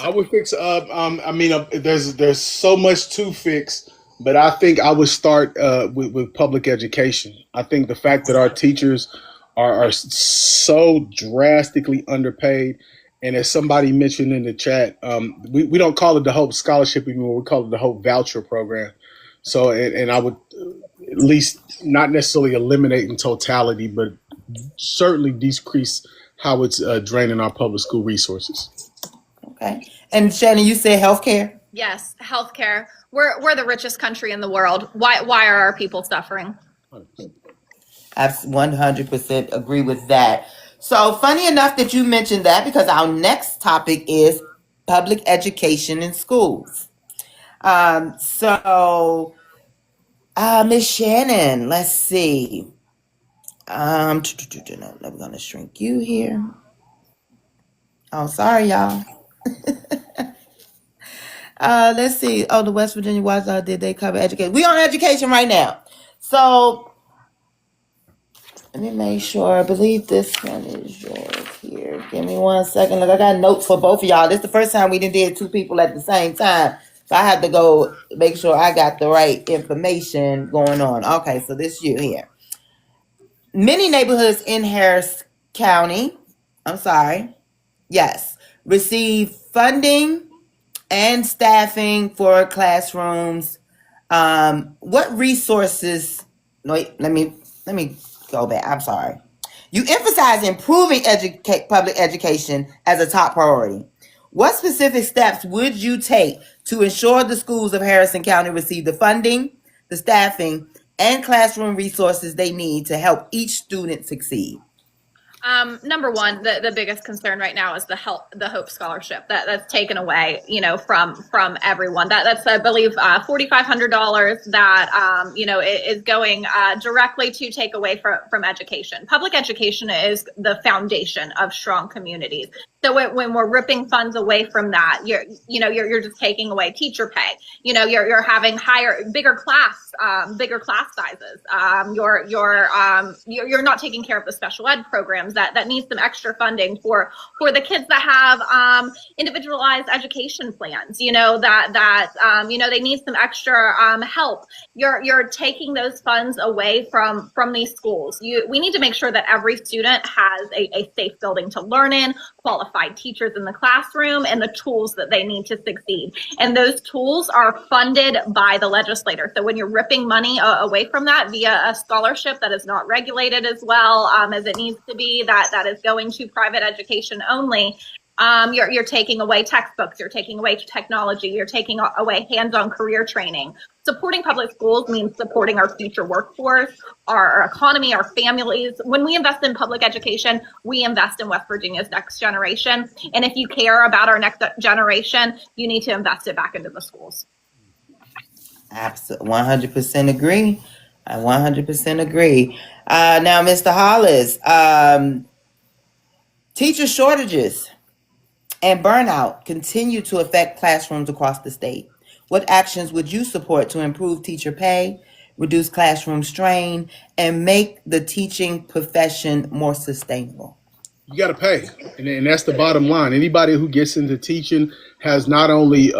I would fix there's so much to fix, but I think I would start with public education. I think the fact that our teachers are so drastically underpaid, and as somebody mentioned in the chat, we don't call it the Hope Scholarship anymore. We call it the Hope Voucher Program. So, and I would at least not necessarily eliminate in totality, but certainly decrease how it's draining our public school resources. Okay. And Shannon, you said healthcare? Yes, healthcare. We're the richest country in the world. Why are our people suffering? I 100% agree with that. So funny enough that you mentioned that, because our next topic is public education in schools. Miss Shannon, let's see. I'm going to shrink you here. Oh, sorry, y'all. Let's see. Oh, the West Virginia Watchdog, did they cover education? We on education right now. So let me make sure. I believe this one is yours here. Give me 1 second. Look, I got notes for both of y'all. This is the first time we did two people at the same time. So I have to go make sure I got the right information going on. Okay, so this you here. Many neighborhoods in Harris County, receive funding and staffing for classrooms. What resources? Wait, let me go back. I'm sorry. You emphasize improving public education as a top priority. What specific steps would you take to ensure the schools of Harrison County receive the funding, the staffing, and classroom resources they need to help each student succeed? Number one, the biggest concern right now is the Hope Scholarship that's taken away, from everyone. That's I believe $4,500 that is going directly to take away from education. Public education is the foundation of strong communities. So when we're ripping funds away from that, you're just taking away teacher pay. You're having bigger class sizes. You're not taking care of the special ed programs that need some extra funding for the kids that have individualized education plans. They need some extra help. You're taking those funds away from these schools. We need to make sure that every student has a safe building to learn in, qualified teachers in the classroom, and the tools that they need to succeed. And those tools are funded by the legislator. So when you're ripping money away from that via a scholarship that is not regulated as well as it needs to be, that is going to private education only, You're taking away textbooks, you're taking away technology, you're taking away hands-on career training. Supporting public schools means supporting our future workforce, our economy, our families. When we invest in public education, we invest in West Virginia's next generation. And if you care about our next generation, you need to invest it back into the schools. Absolutely, 100% agree. I 100% agree. Now, Mr. Hollis, teacher shortages and burnout continue to affect classrooms across the state. What actions would you support to improve teacher pay, reduce classroom strain, and make the teaching profession more sustainable? You got to pay, and that's the bottom line. Anybody who gets into teaching has not only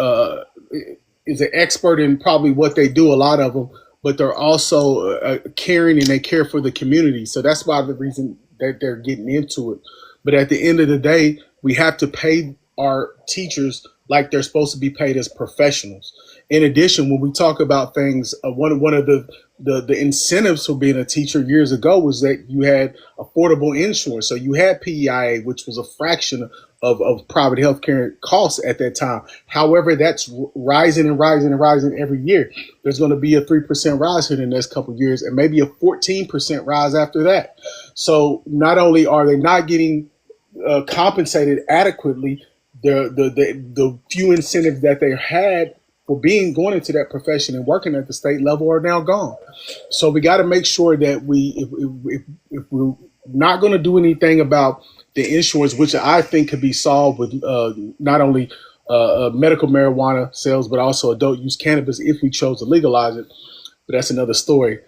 is an expert in probably what they do, a lot of them, but they're also caring and they care for the community. So that's why the reason that they're getting into it. But at the end of the day, we have to pay our teachers like they're supposed to be paid as professionals. In addition, when we talk about things, one of the incentives for being a teacher years ago was that you had affordable insurance. So you had PEIA, which was a fraction of private healthcare costs at that time. However, that's rising and rising and rising every year. There's going to be a 3% rise here in the next couple of years, and maybe a 14% rise after that. So not only are they not getting compensated adequately, the few incentives that they had for going into that profession and working at the state level are now gone. So we got to make sure that if we're not going to do anything about the insurance, which I think could be solved with not only medical marijuana sales, but also adult use cannabis if we chose to legalize it. But that's another story.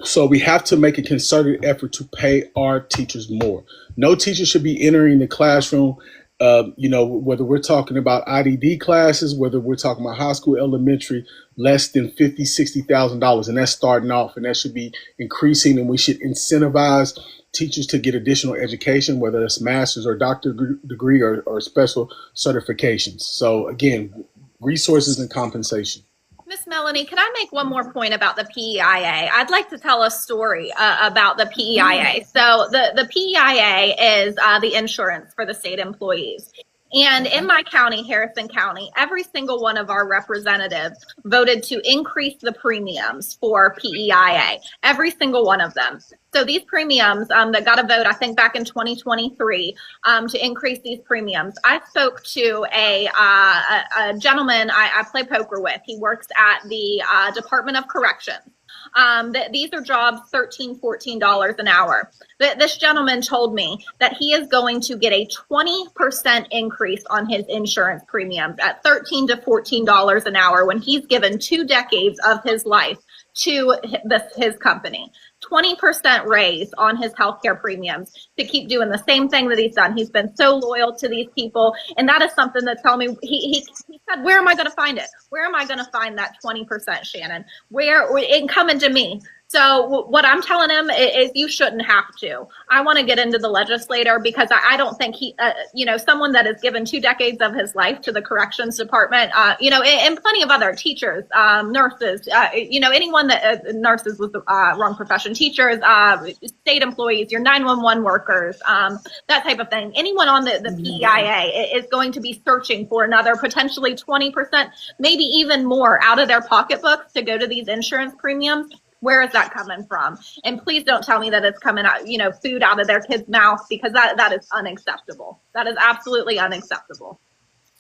So we have to make a concerted effort to pay our teachers more. No teacher should be entering the classroom, whether we're talking about IDD classes, whether we're talking about high school, elementary, less than $50,000, $60,000. And that's starting off, and that should be increasing. And we should incentivize teachers to get additional education, whether it's master's or doctorate degree or special certifications. So again, resources and compensation. Miss Melanie, can I make one more point about the PEIA? I'd like to tell a story about the PEIA. So the PEIA is the insurance for the state employees. And in my county, Harrison County, every single one of our representatives voted to increase the premiums for PEIA, every single one of them. So these premiums that got a vote, I think back in 2023, to increase these premiums. I spoke to a gentleman I play poker with. He works at the Department of Corrections. These are jobs $13, $14 an hour. This gentleman told me that he is going to get a 20% increase on his insurance premiums at $13 to $14 an hour when he's given 2 decades of his life to his company. 20% raise on his healthcare premiums to keep doing the same thing that he's done. He's been so loyal to these people. And that is something that's telling me, he said, where am I going to find it? Where am I going to find that 20%, Shannon? Where it coming to me? So what I'm telling him is you shouldn't have to. I want to get into the legislator because I don't think someone that has given 2 decades of his life to the corrections department, and plenty of other teachers, nurses, anyone that nurses was the wrong profession, teachers, state employees, your 911 workers, that type of thing. Anyone on the PEIA is going to be searching for another potentially 20%, maybe even more out of their pocketbooks to go to these insurance premiums. Where is that coming from? And please don't tell me that it's coming out, food out of their kids' mouth, because that is unacceptable. That is absolutely unacceptable.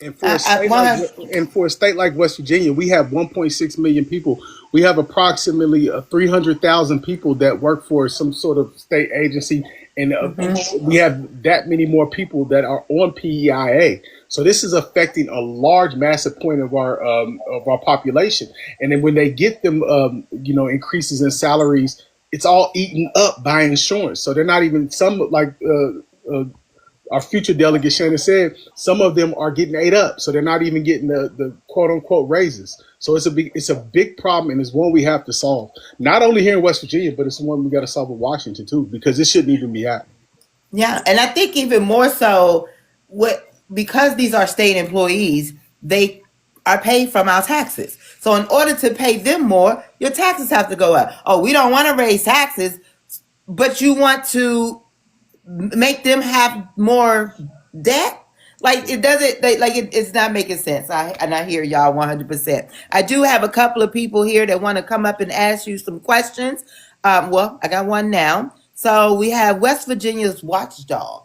And for a state like West Virginia, we have 1.6 million people. We have approximately 300,000 people that work for some sort of state agency, and we have that many more people that are on PEIA. So this is affecting a large, massive point of our population. And then when they get them, increases in salaries, it's all eaten up by insurance. So they're not even our future delegate Shannon said, some of them are getting ate up. So they're not even getting the quote unquote raises. So it's a big problem, and it's one we have to solve. Not only here in West Virginia, but it's one we got to solve in Washington too, because it shouldn't even be happening. Yeah, and I think even more so, because these are state employees, they are paid from our taxes. So in order to pay them more, your taxes have to go up. Oh, we don't want to raise taxes, but you want to make them have more debt? Like it doesn't it's not making sense. I hear y'all 100%. I do have a couple of people here that want to come up and ask you some questions. Well, I got one now. So we have West Virginia's watchdog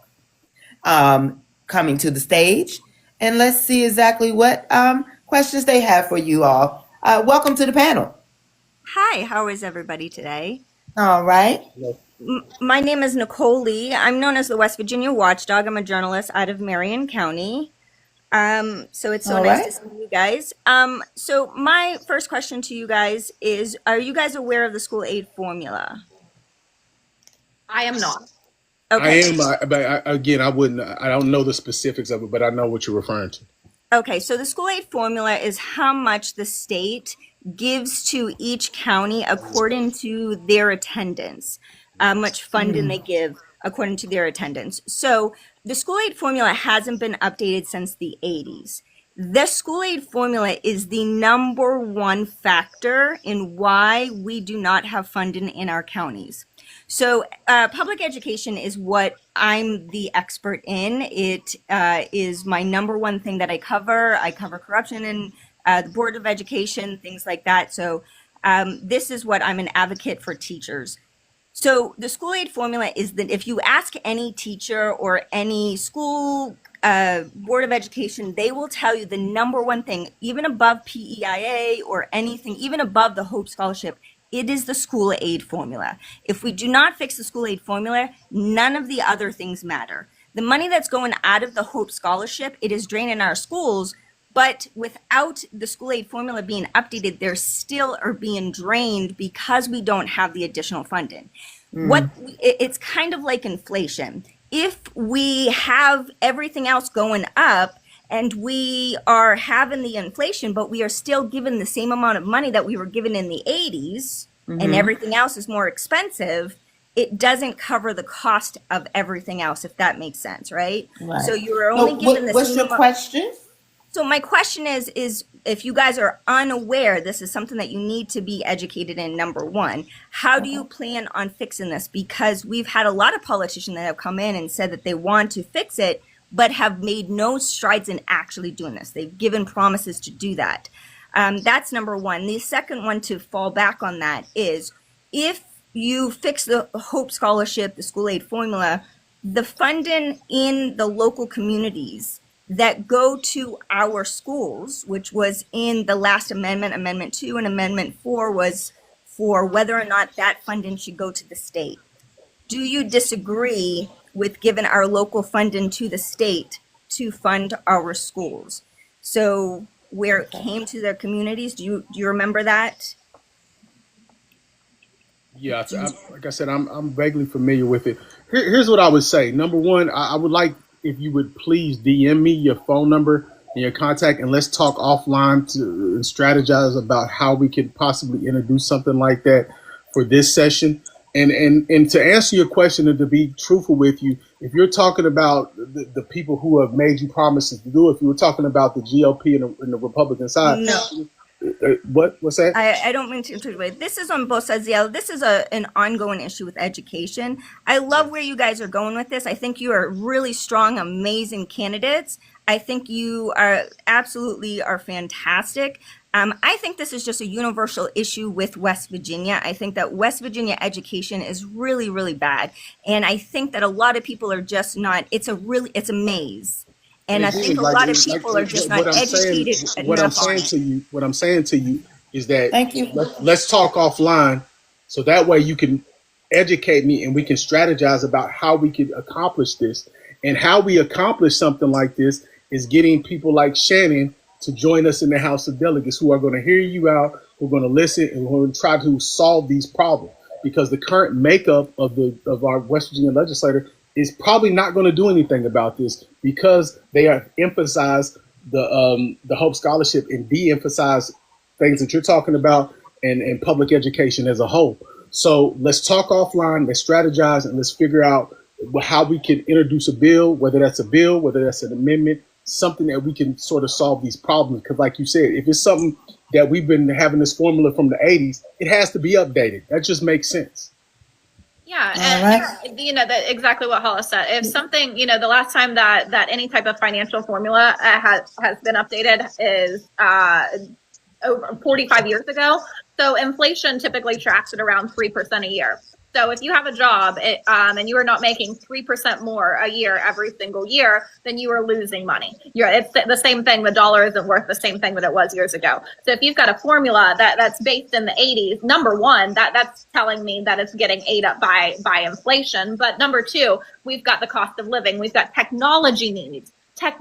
coming to the stage, and let's see exactly what questions they have for you all. Welcome to the panel. Hi, how is everybody today? All right. My name is Nicole Lee. I'm known as the West Virginia Watchdog. I'm a journalist out of Marion County. So it's so All nice right. to see you guys. So my first question to you guys is, are you guys aware of the school aid formula? I am not. Okay. I am, but again, I don't know the specifics of it, but I know what you're referring to. Okay, so the school aid formula is how much the state gives to each county according to their attendance, much funding they give according to their attendance. So the school aid formula hasn't been updated since the 80s. The school aid formula is the number one factor in why we do not have funding in our counties. So public education is what I'm the expert in. It is my number one thing that I cover. I cover corruption and the Board of Education, things like that. So this is what I'm an advocate for teachers. So the school aid formula is that if you ask any teacher or any school Board of Education, they will tell you the number one thing, even above PEIA or anything, even above the Hope Scholarship, it is the school aid formula. If we do not fix the school aid formula, none of the other things matter. The money that's going out of the Hope Scholarship, it is draining our schools, but without the school aid formula being updated, they still are being drained because we don't have the additional funding. It's kind of like inflation. If we have everything else going up and we are having the inflation, but we are still given the same amount of money that we were given in the 80s, and everything else is more expensive, it doesn't cover the cost of everything else, if that makes sense, right? Right. So you are only given the what's same your amount. question? So my question is if you guys are unaware, this is something that you need to be educated in, number one. How do you plan on fixing this? Because we've had a lot of politicians that have come in and said that they want to fix it, but have made no strides in actually doing this. They've given promises to do that. That's number one. The second one to fall back on that is if you fix the Hope Scholarship, the school aid formula, the funding in the local communities that go to our schools, which was in the last amendment, Amendment 2 and Amendment 4 was for whether or not that funding should go to the state. Do you disagree with giving our local funding to the state to fund our schools? So where it came to their communities, do you remember that? Yeah, like I said, I'm vaguely familiar with it. Here's what I would say. Number one, I would like if you would please DM me your phone number and your contact, and let's talk offline and strategize about how we could possibly introduce something like that for this session. And to answer your question and to be truthful with you, if you're talking about the people who have made you promises to do it, if you were talking about the GOP and the Republican side, No. What's that? I don't mean to interrupt. This is on both sides. Yeah, this is an ongoing issue with education. I love where you guys are going with this. I think you are really strong, amazing candidates. I think you are absolutely are fantastic. I think this is just a universal issue with West Virginia. I think that West Virginia education is really, really bad. And I think that a lot of people are just not, it's a maze. And I think a lot of people are just not educated enough. What I'm saying to you is that Thank you. let's talk offline, so that way you can educate me and we can strategize about how we could accomplish this. And how we accomplish something like this is getting people like Shannon to join us in the House of Delegates, who are going to hear you out, who are going to listen, and who are going to try to solve these problems. Because the current makeup of our West Virginia legislature is probably not going to do anything about this, because they have emphasized the Hope Scholarship and de-emphasized things that you're talking about and public education as a whole. So let's talk offline, let's strategize, and let's figure out how we can introduce a bill, whether that's an amendment, something that we can sort of solve these problems. Because like you said, if it's something that we've been having this formula from the 80s, it has to be updated. That just makes sense. Yeah, All right. and that exactly what Hollis said. If something, the last time that any type of financial formula has been updated is over 45 years ago. So inflation typically tracks at around 3% a year. So if you have a job and you are not making 3% more a year every single year, then you are losing money. It's the same thing. The dollar isn't worth the same thing that it was years ago. So if you've got a formula that's based in the 80s, number one, that's telling me that it's getting ate up by inflation. But number two, we've got the cost of living. We've got technology needs. Can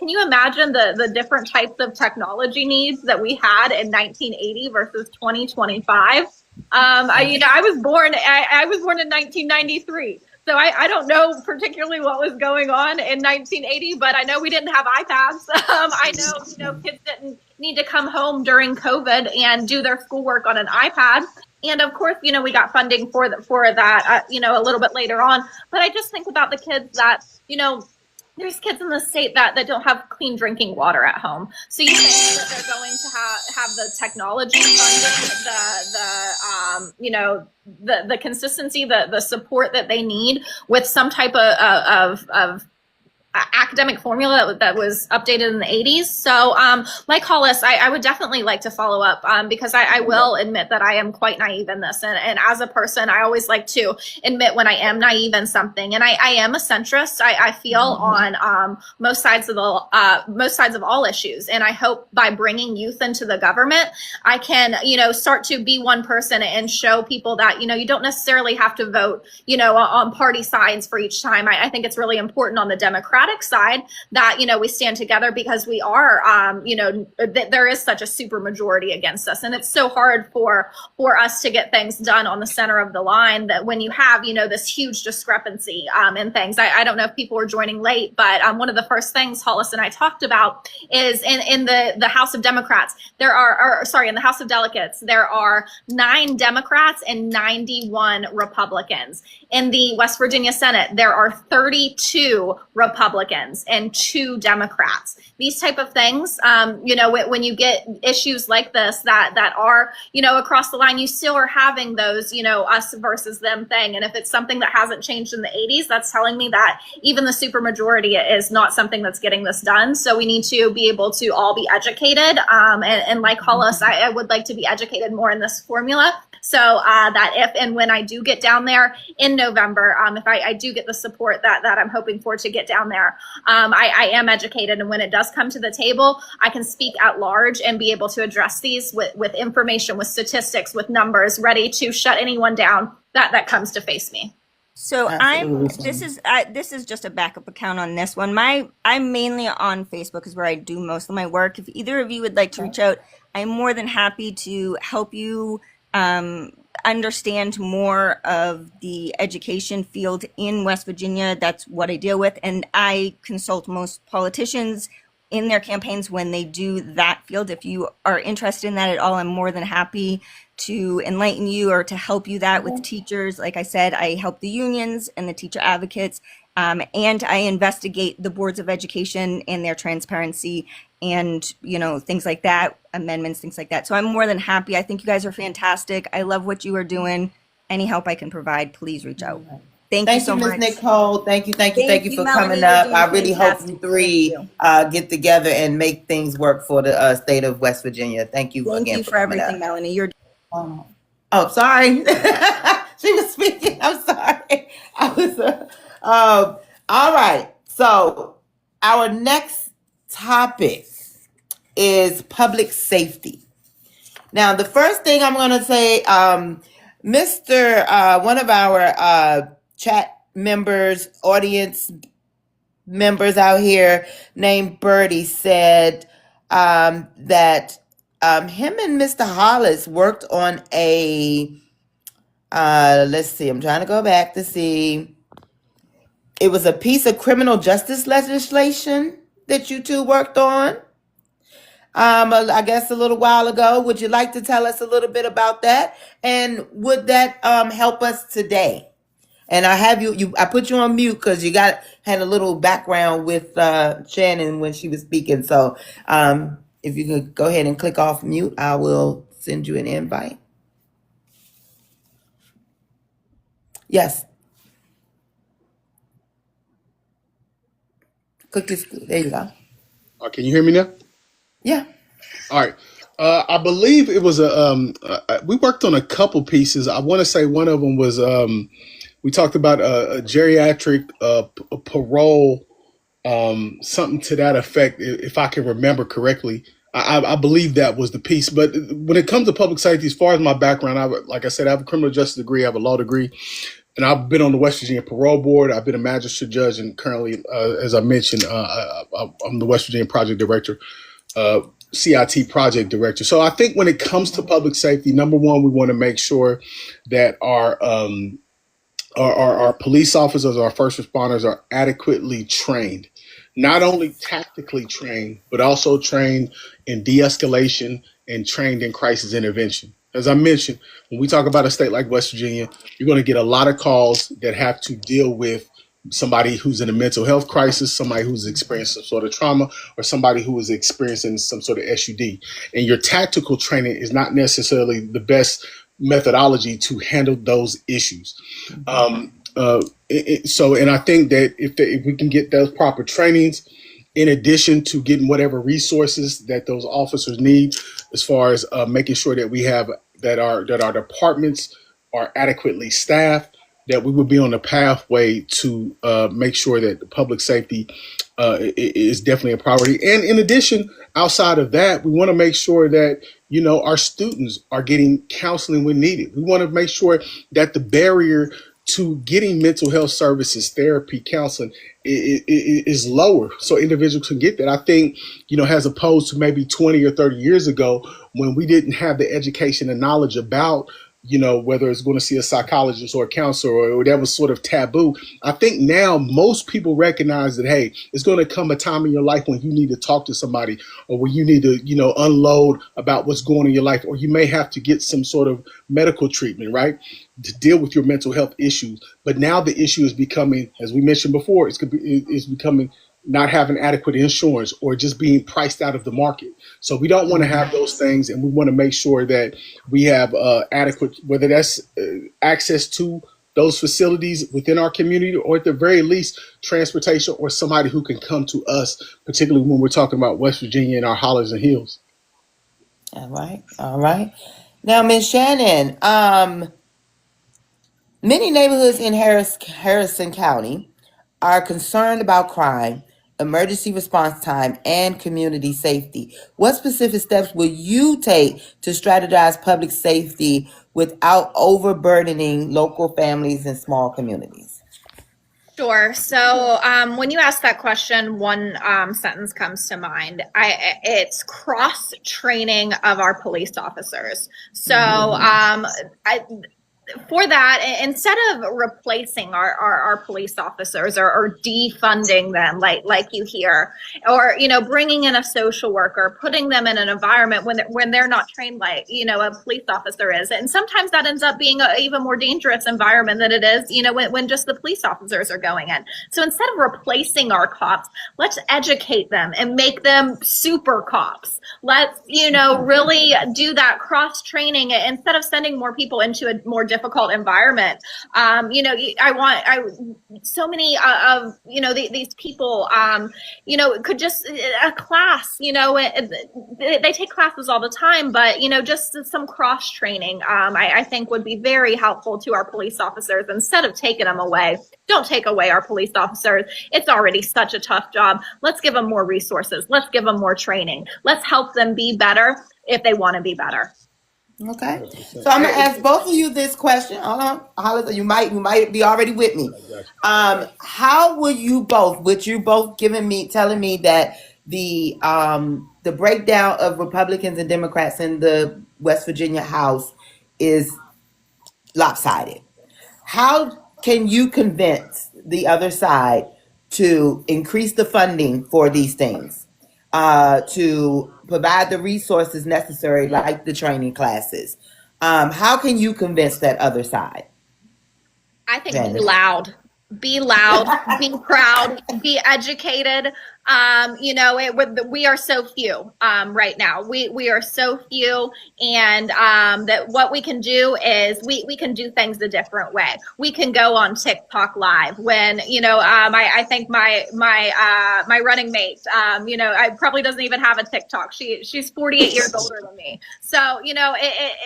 you imagine the different types of technology needs that we had in 1980 versus 2025? I was born in 1993. So I don't know particularly what was going on in 1980, but I know we didn't have iPads. I know, kids didn't need to come home during COVID and do their schoolwork on an iPad. And of course, we got funding for that, a little bit later on. But I just think about the kids that, there's kids in the state that don't have clean drinking water at home. So you think that they're going to have the technology funding, the consistency, the support that they need with some type of academic formula that was updated in the 80s. So like Hollis, I would definitely like to follow up because I will admit that I am quite naive in this. And as a person, I always like to admit when I am naive in something. And I am a centrist. I feel on most sides of all issues. And I hope by bringing youth into the government, I can, start to be one person and show people that, you don't necessarily have to vote, on party sides for each time. I think it's really important on the Democratic side that we stand together because we are there is such a super majority against us, and it's so hard for us to get things done on the center of the line that when you have this huge discrepancy in things. I don't know if people are joining late, but one of the first things Hollis and I talked about is in the House of Democrats in the House of Delegates there are 9 Democrats and 91 Republicans. In the West Virginia Senate there are 32 Republicans and 2 Democrats. These type of things, when you get issues like this that are, across the line, you still are having those, us versus them thing. And if it's something that hasn't changed in the 80s, that's telling me that even the supermajority is not something that's getting this done. So we need to be able to all be educated. And like Hollis, I would like to be educated more in this formula. So that if and when I do get down there in November, if I do get the support that I'm hoping for to get down there, I am educated. And when it does come to the table, I can speak at large and be able to address these with information, with statistics, with numbers, ready to shut anyone down that comes to face me. So this is just a backup account on this one. I'm mainly on Facebook is where I do most of my work. If either of you would like to reach out, I'm more than happy to help you understand more of the education field in West Virginia. That's what I deal with. And I consult most politicians in their campaigns when they do that field. If you are interested in that at all, I'm more than happy to enlighten you or to help you that with teachers. Like I said, I help the unions and the teacher advocates, and I investigate the boards of education and their transparency and, things like that, amendments, things like that. So I'm more than happy. I think you guys are fantastic. I love what you are doing. Any help I can provide, please reach out. Thank you so much. Ms. Nicole. Thank you for Melanie. coming up. I really hope you three get together and make things work for the state of West Virginia. Thank you again. Thank you for everything, Melanie. You're sorry. She was speaking. I'm sorry. I was all right. So our next topic is public safety. Now, the first thing I'm going to say, one of our chat members, audience members out here named Birdie said that him and Mr. Hollis worked on a, let's see, I'm trying to go back to see. It was a piece of criminal justice legislation that you two worked on, I guess a little while ago. Would you like to tell us a little bit about that? And would that help us today? And I have I put you on mute because you had a little background with Shannon when she was speaking. So if you could go ahead and click off mute, I will send you an invite. Yes. Click this. There you go. Can you hear me now? Yeah. All right. I believe it was we worked on a couple pieces. I want to say one of them was we talked about a geriatric parole, something to that effect, if I can remember correctly. I believe that was the piece. But when it comes to public safety, as far as my background, like I said, I have a criminal justice degree, I have a law degree, and I've been on the West Virginia Parole Board. I've been a magistrate judge, and currently, as I mentioned, I'm the West Virginia Project Director. CIT project director. So I think when it comes to public safety, number one, we want to make sure that our police officers, our first responders are adequately trained, not only tactically trained, but also trained in de-escalation and trained in crisis intervention. As I mentioned, when we talk about a state like West Virginia, you're going to get a lot of calls that have to deal with somebody who's in a mental health crisis, somebody who's experienced some sort of trauma, or somebody who is experiencing some sort of SUD. And your tactical training is not necessarily the best methodology to handle those issues. And I think that if we can get those proper trainings, in addition to getting whatever resources that those officers need, as far as making sure that we have that our departments are adequately staffed, that we would be on a pathway to make sure that the public safety is definitely a priority. And in addition, outside of that, we want to make sure that, our students are getting counseling when needed. We want to make sure that the barrier to getting mental health services, therapy, counseling is lower, so individuals can get that. I think, as opposed to maybe 20 or 30 years ago, when we didn't have the education and knowledge about whether it's going to see a psychologist or a counselor, or that was sort of taboo. I think now most people recognize that, hey, it's going to come a time in your life when you need to talk to somebody, or when you need to, unload about what's going on in your life, or you may have to get some sort of medical treatment, right, to deal with your mental health issues. But now the issue is becoming, as we mentioned before, it's becoming not having adequate insurance, or just being priced out of the market. So we don't want to have those things, and we want to make sure that we have adequate, whether that's access to those facilities within our community, or at the very least transportation, or somebody who can come to us, particularly when we're talking about West Virginia and our hollers and hills. All right. Now, Ms. Shannon, many neighborhoods in Harrison County are concerned about crime, emergency response time, and community safety. What specific steps will you take to strategize public safety without overburdening local families and small communities? Sure. So when you ask that question, one sentence comes to mind. It's cross-training of our police officers. So for that, instead of replacing our police officers or defunding them like you hear, or bringing in a social worker, putting them in an environment when they're not trained like a police officer is, and sometimes that ends up being an even more dangerous environment than it is when just the police officers are going in. So instead of replacing our cops, let's educate them and make them super cops. Let's really do that cross training instead of sending more people into a more difficult environment. So many of these people could just a class, they take classes all the time, but just some cross training I think would be very helpful to our police officers. Instead of taking them away, don't take away our police officers. It's already such a tough job. Let's give them more resources. Let's give them more training. Let's help them be better if they want to be better. Okay, so I'm gonna ask both of you this question. Hollis, you might be already with me. How will you both, telling me that the breakdown of Republicans and Democrats in the West Virginia House is lopsided? How can you convince the other side to increase the funding for these things, to provide the resources necessary, like the training classes? How can you convince that other side? I think be loud. be loud, be proud, be educated. We are so few right now. We are so few, and that what we can do is we can do things a different way. We can go on TikTok live when I think my running mate I probably doesn't even have a TikTok. She's 48 years older than me. So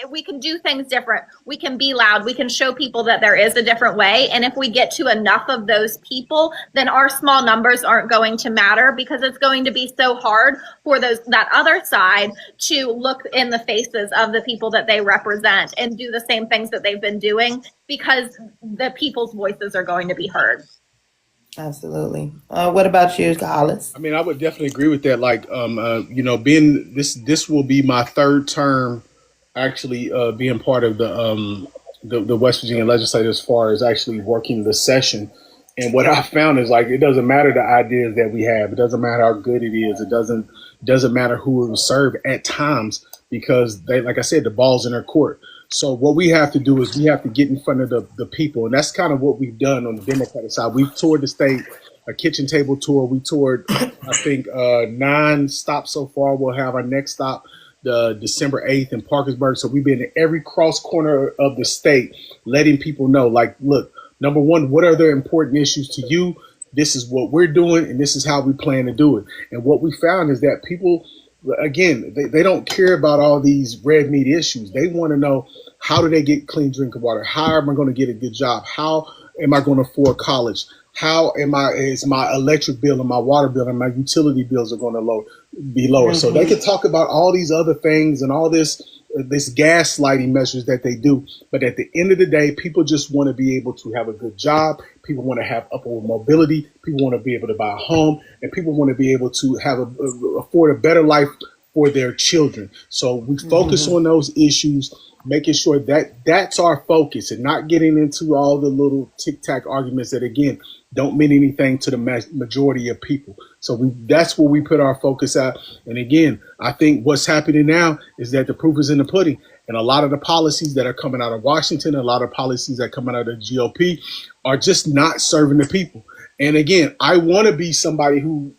we can do things different. We can be loud. We can show people that there is a different way, and if we get to enough of those people, then our small numbers aren't going to matter, because it's going to be so hard for that other side to look in the faces of the people that they represent and do the same things that they've been doing, because the people's voices are going to be heard. Absolutely. What about you, Hollis? I mean, I would definitely agree with that. Like, being this will be my third term, actually, being part of the West Virginia legislature as far as actually working the session. And what I found is, like, it doesn't matter the ideas that we have. It doesn't matter how good it is. It doesn't matter who it will serve at times, because they, like I said, the ball's in their court. So what we have to do is we have to get in front of the people. And that's kind of what we've done on the Democratic side. We've toured the state, a kitchen table tour. We toured, I think, 9 stops so far. We'll have our next stop the December 8th in Parkersburg. So we've been in every cross corner of the state, letting people know, like, look, number one, what are the important issues to you? This is what we're doing, and this is how we plan to do it. And what we found is that people, again, they don't care about all these red meat issues. They want to know, how do they get clean drinking water? How am I going to get a good job? How am I going to afford college? How is my electric bill and my water bill and my utility bills are going to be lower? Mm-hmm. So they can talk about all these other things and all this gaslighting measures that they do. But at the end of the day, people just want to be able to have a good job. People want to have upward mobility. People want to be able to buy a home, and people want to be able to afford a better life for their children. So we focus on those issues, making sure that that's our focus, and not getting into all the little tic-tac arguments that, again, don't mean anything to the majority of people. So that's where we put our focus at. And again, I think what's happening now is that the proof is in the pudding. And a lot of the policies that are coming out of Washington, a lot of policies that are coming out of the GOP are just not serving the people. And again, I want to be somebody who,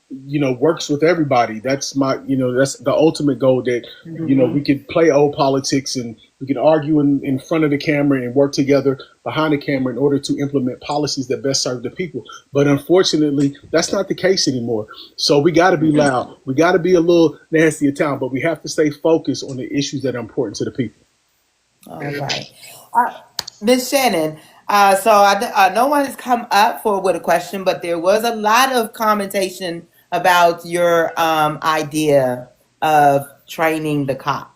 works with everybody. That's that's the ultimate goal, that, we could play old politics and we can argue in front of the camera and work together behind the camera in order to implement policies that best serve the people. But unfortunately, that's not the case anymore. So we got to be loud. We got to be a little nasty at times, but we have to stay focused on the issues that are important to the people. All right. Ms. Shannon, so no one has come up with a question, but there was a lot of commentation about your idea of training the cops.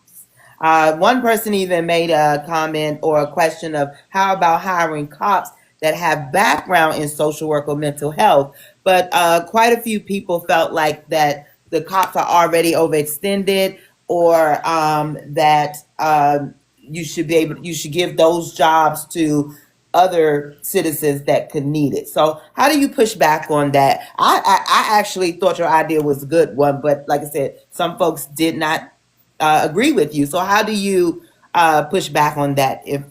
One person even made a comment or a question of, how about hiring cops that have background in social work or mental health? But quite a few people felt like that the cops are already overextended, or that you should give those jobs to other citizens that could need it. So how do you push back on that? I actually thought your idea was a good one, but like I said, some folks did not agree with you. So how do you push back on that, if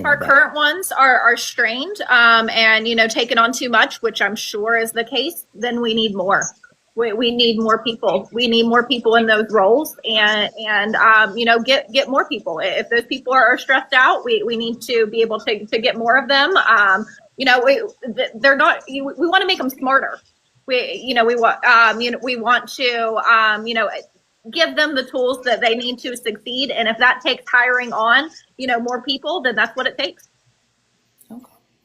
our current ones are strained and taking on too much, which I'm sure is the case, then we need more. We need more people. We need more people in those roles, and get more people. If those people are stressed out, we need to be able to get more of them. They're not. We want to make them smarter. We want to give them the tools that they need to succeed. And if that takes hiring on more people, then that's what it takes.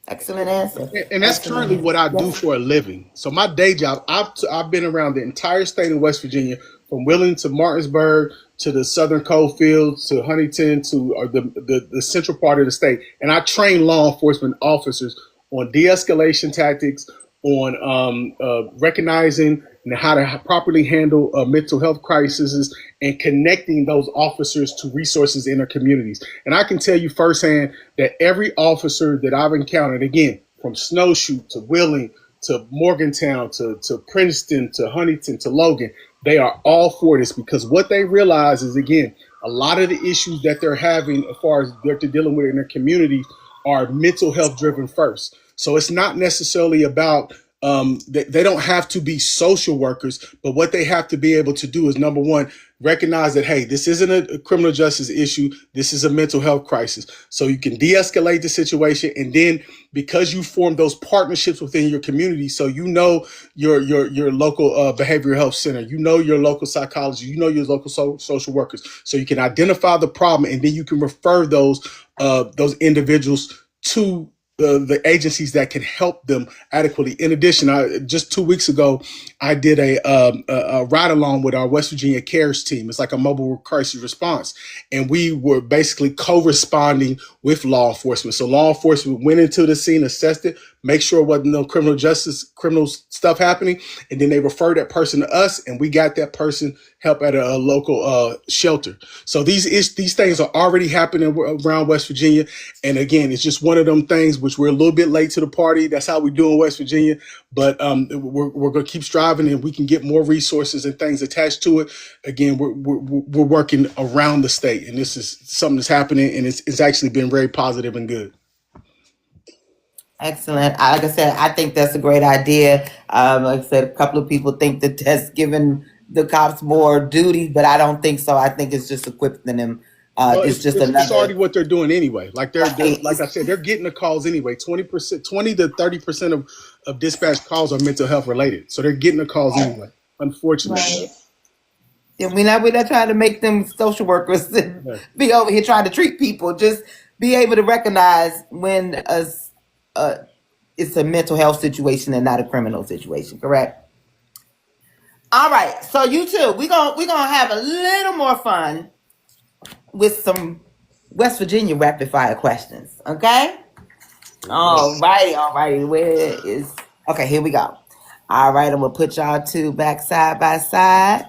Excellent answer. And that's currently what I do for a living. So my day job, I've been around the entire state of West Virginia, from Wheeling to Martinsburg to the Southern Coalfields to Huntington to the central part of the state. And I train law enforcement officers on de-escalation tactics, on recognizing and how to properly handle mental health crises, and connecting those officers to resources in their communities. And I can tell you firsthand that every officer that I've encountered, again, from Snowshoe to Wheeling to Morgantown to Princeton to Huntington to Logan, they are all for this, because what they realize is, again, a lot of the issues that they're having as far as they're dealing with in their communities are mental health driven first. So it's not necessarily about they don't have to be social workers, but what they have to be able to do is, number one, recognize that, hey, this isn't a criminal justice issue. This is a mental health crisis. So you can de-escalate the situation. And then because you form those partnerships within your community, so you know your local behavioral health center, you know your local psychologist, you know your local social workers. So you can identify the problem, and then you can refer those individuals to the agencies that can help them adequately. In addition, just 2 weeks ago, I did a ride along with our West Virginia CARES team. It's like a mobile crisis response. And we were basically co-responding with law enforcement. So law enforcement went into the scene, assessed it, make sure there wasn't no criminal stuff happening. And then they referred that person to us, and we got that person help at a local shelter. So these things are already happening around West Virginia. And again, it's just one of them things which we're a little bit late to the party. That's how we do in West Virginia. But we're going to keep striving, and we can get more resources and things attached to it. Again, we're working around the state, and this is something that's happening, and it's actually been very positive and good. Excellent. Like I said, I think that's a great idea. Like I said, a couple of people think that that's giving the cops more duty, but I don't think so. I think it's just equipping them. It's already what they're doing anyway. Like like I said, they're getting the calls anyway. 20 to 30% of dispatch calls are mental health related, so they're getting the calls anyway. Unfortunately. Right. Yeah, we're not trying to make them social workers be over here trying to treat people. Just be able to recognize when it's a mental health situation and not a criminal situation. Correct. All right. So you two, we're gonna have a little more fun with some West Virginia rapid fire questions. Okay. All righty. Okay, here we go. All right, I'm gonna put y'all two back side by side.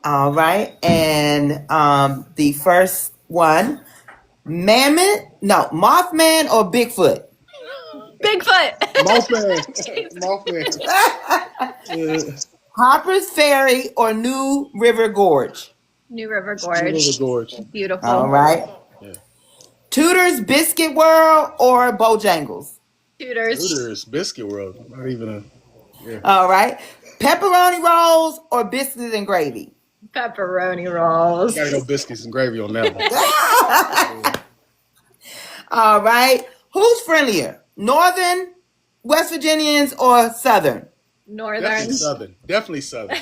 All right, and the first one, Mothman or Bigfoot? Bigfoot. Mothman. Harper's Ferry or New River Gorge? New River Gorge. Beautiful. All right. Yeah. Tudor's Biscuit World or Bojangles? Tudor's Biscuit World. Not even a. Yeah. All right. Pepperoni rolls or biscuits and gravy? Pepperoni rolls. Gotta go biscuits and gravy on that one. All right. Who's friendlier, Northern West Virginians or Southern? Northern. Definitely Southern.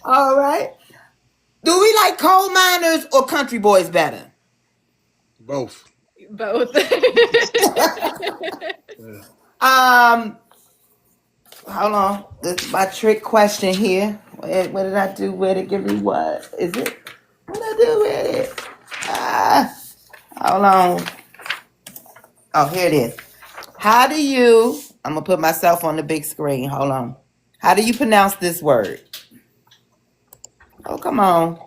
All right. Do we like coal miners or country boys better? Both. Hold on. This is my trick question here. What did I do with it? Give me what? Is it? What did I do with it? Hold on. Oh, here it is. I'm going to put myself on the big screen. Hold on. How do you pronounce this word? Oh, come on.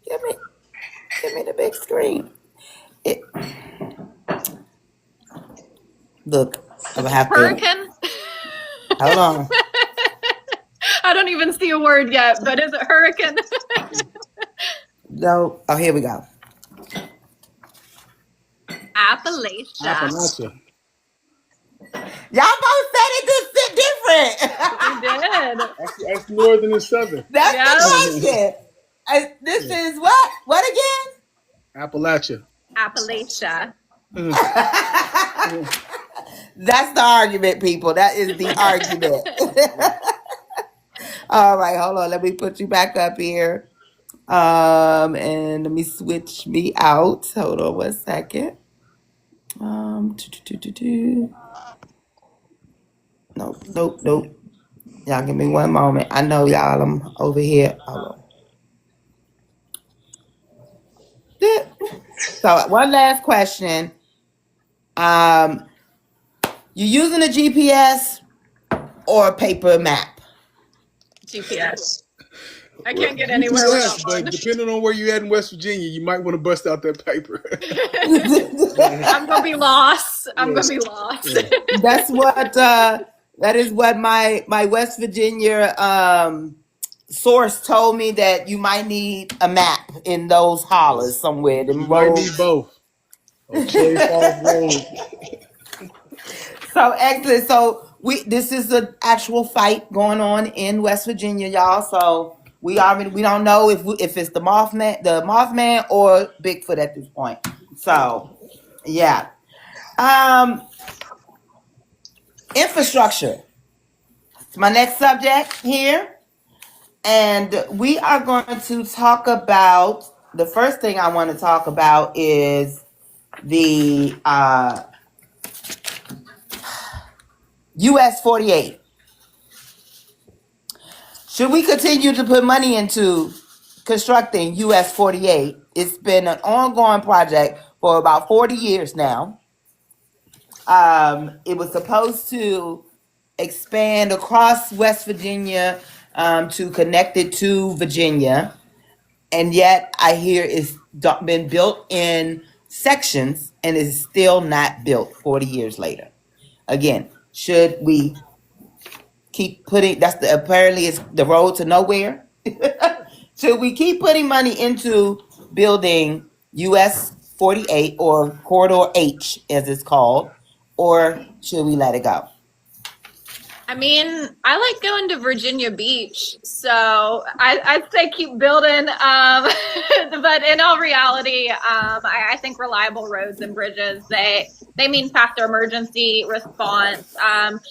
Give me the big screen. Look, I'm going to have to. Hurricane? Hold on. I don't even see a word yet, but is it hurricane? No. Oh, here we go. Appalachia. Y'all both said it just different. We did. That's northern and southern. That's the question. This is what? What again? Appalachia. That's the argument, people. That is the argument. All right, hold on. Let me put you back up here. And let me switch me out. Hold on 1 second. Nope. Y'all give me 1 moment. I know y'all, I'm over here. Hold on. So one last question. You using a GPS or a paper map? GPS. I can't get anywhere without one. But depending on where you're at in West Virginia, you might want to bust out that paper. I'm gonna be lost. That is what my West Virginia source told me, that you might need a map in those hollers somewhere. You might need both. Okay, Falls Road. So excellent. So this is an actual fight going on in West Virginia, y'all. So we don't know if it's the Mothman or Bigfoot at this point. So yeah. Infrastructure. It's my next subject here. And we are going to talk about, the first thing I want to talk about is the US 48. Should we continue to put money into constructing US 48? It's been an ongoing project for about 40 years now. It was supposed to expand across West Virginia to connect it to Virginia. And yet I hear it's been built in sections and is still not built 40 years later. Again, should we keep putting, apparently it's the road to nowhere. Should we keep putting money into building US 48 or Corridor H as it's called, or should we let it go? I mean, I like going to Virginia Beach, so I'd say keep building. But in all reality, I think reliable roads and bridges, they mean faster emergency response.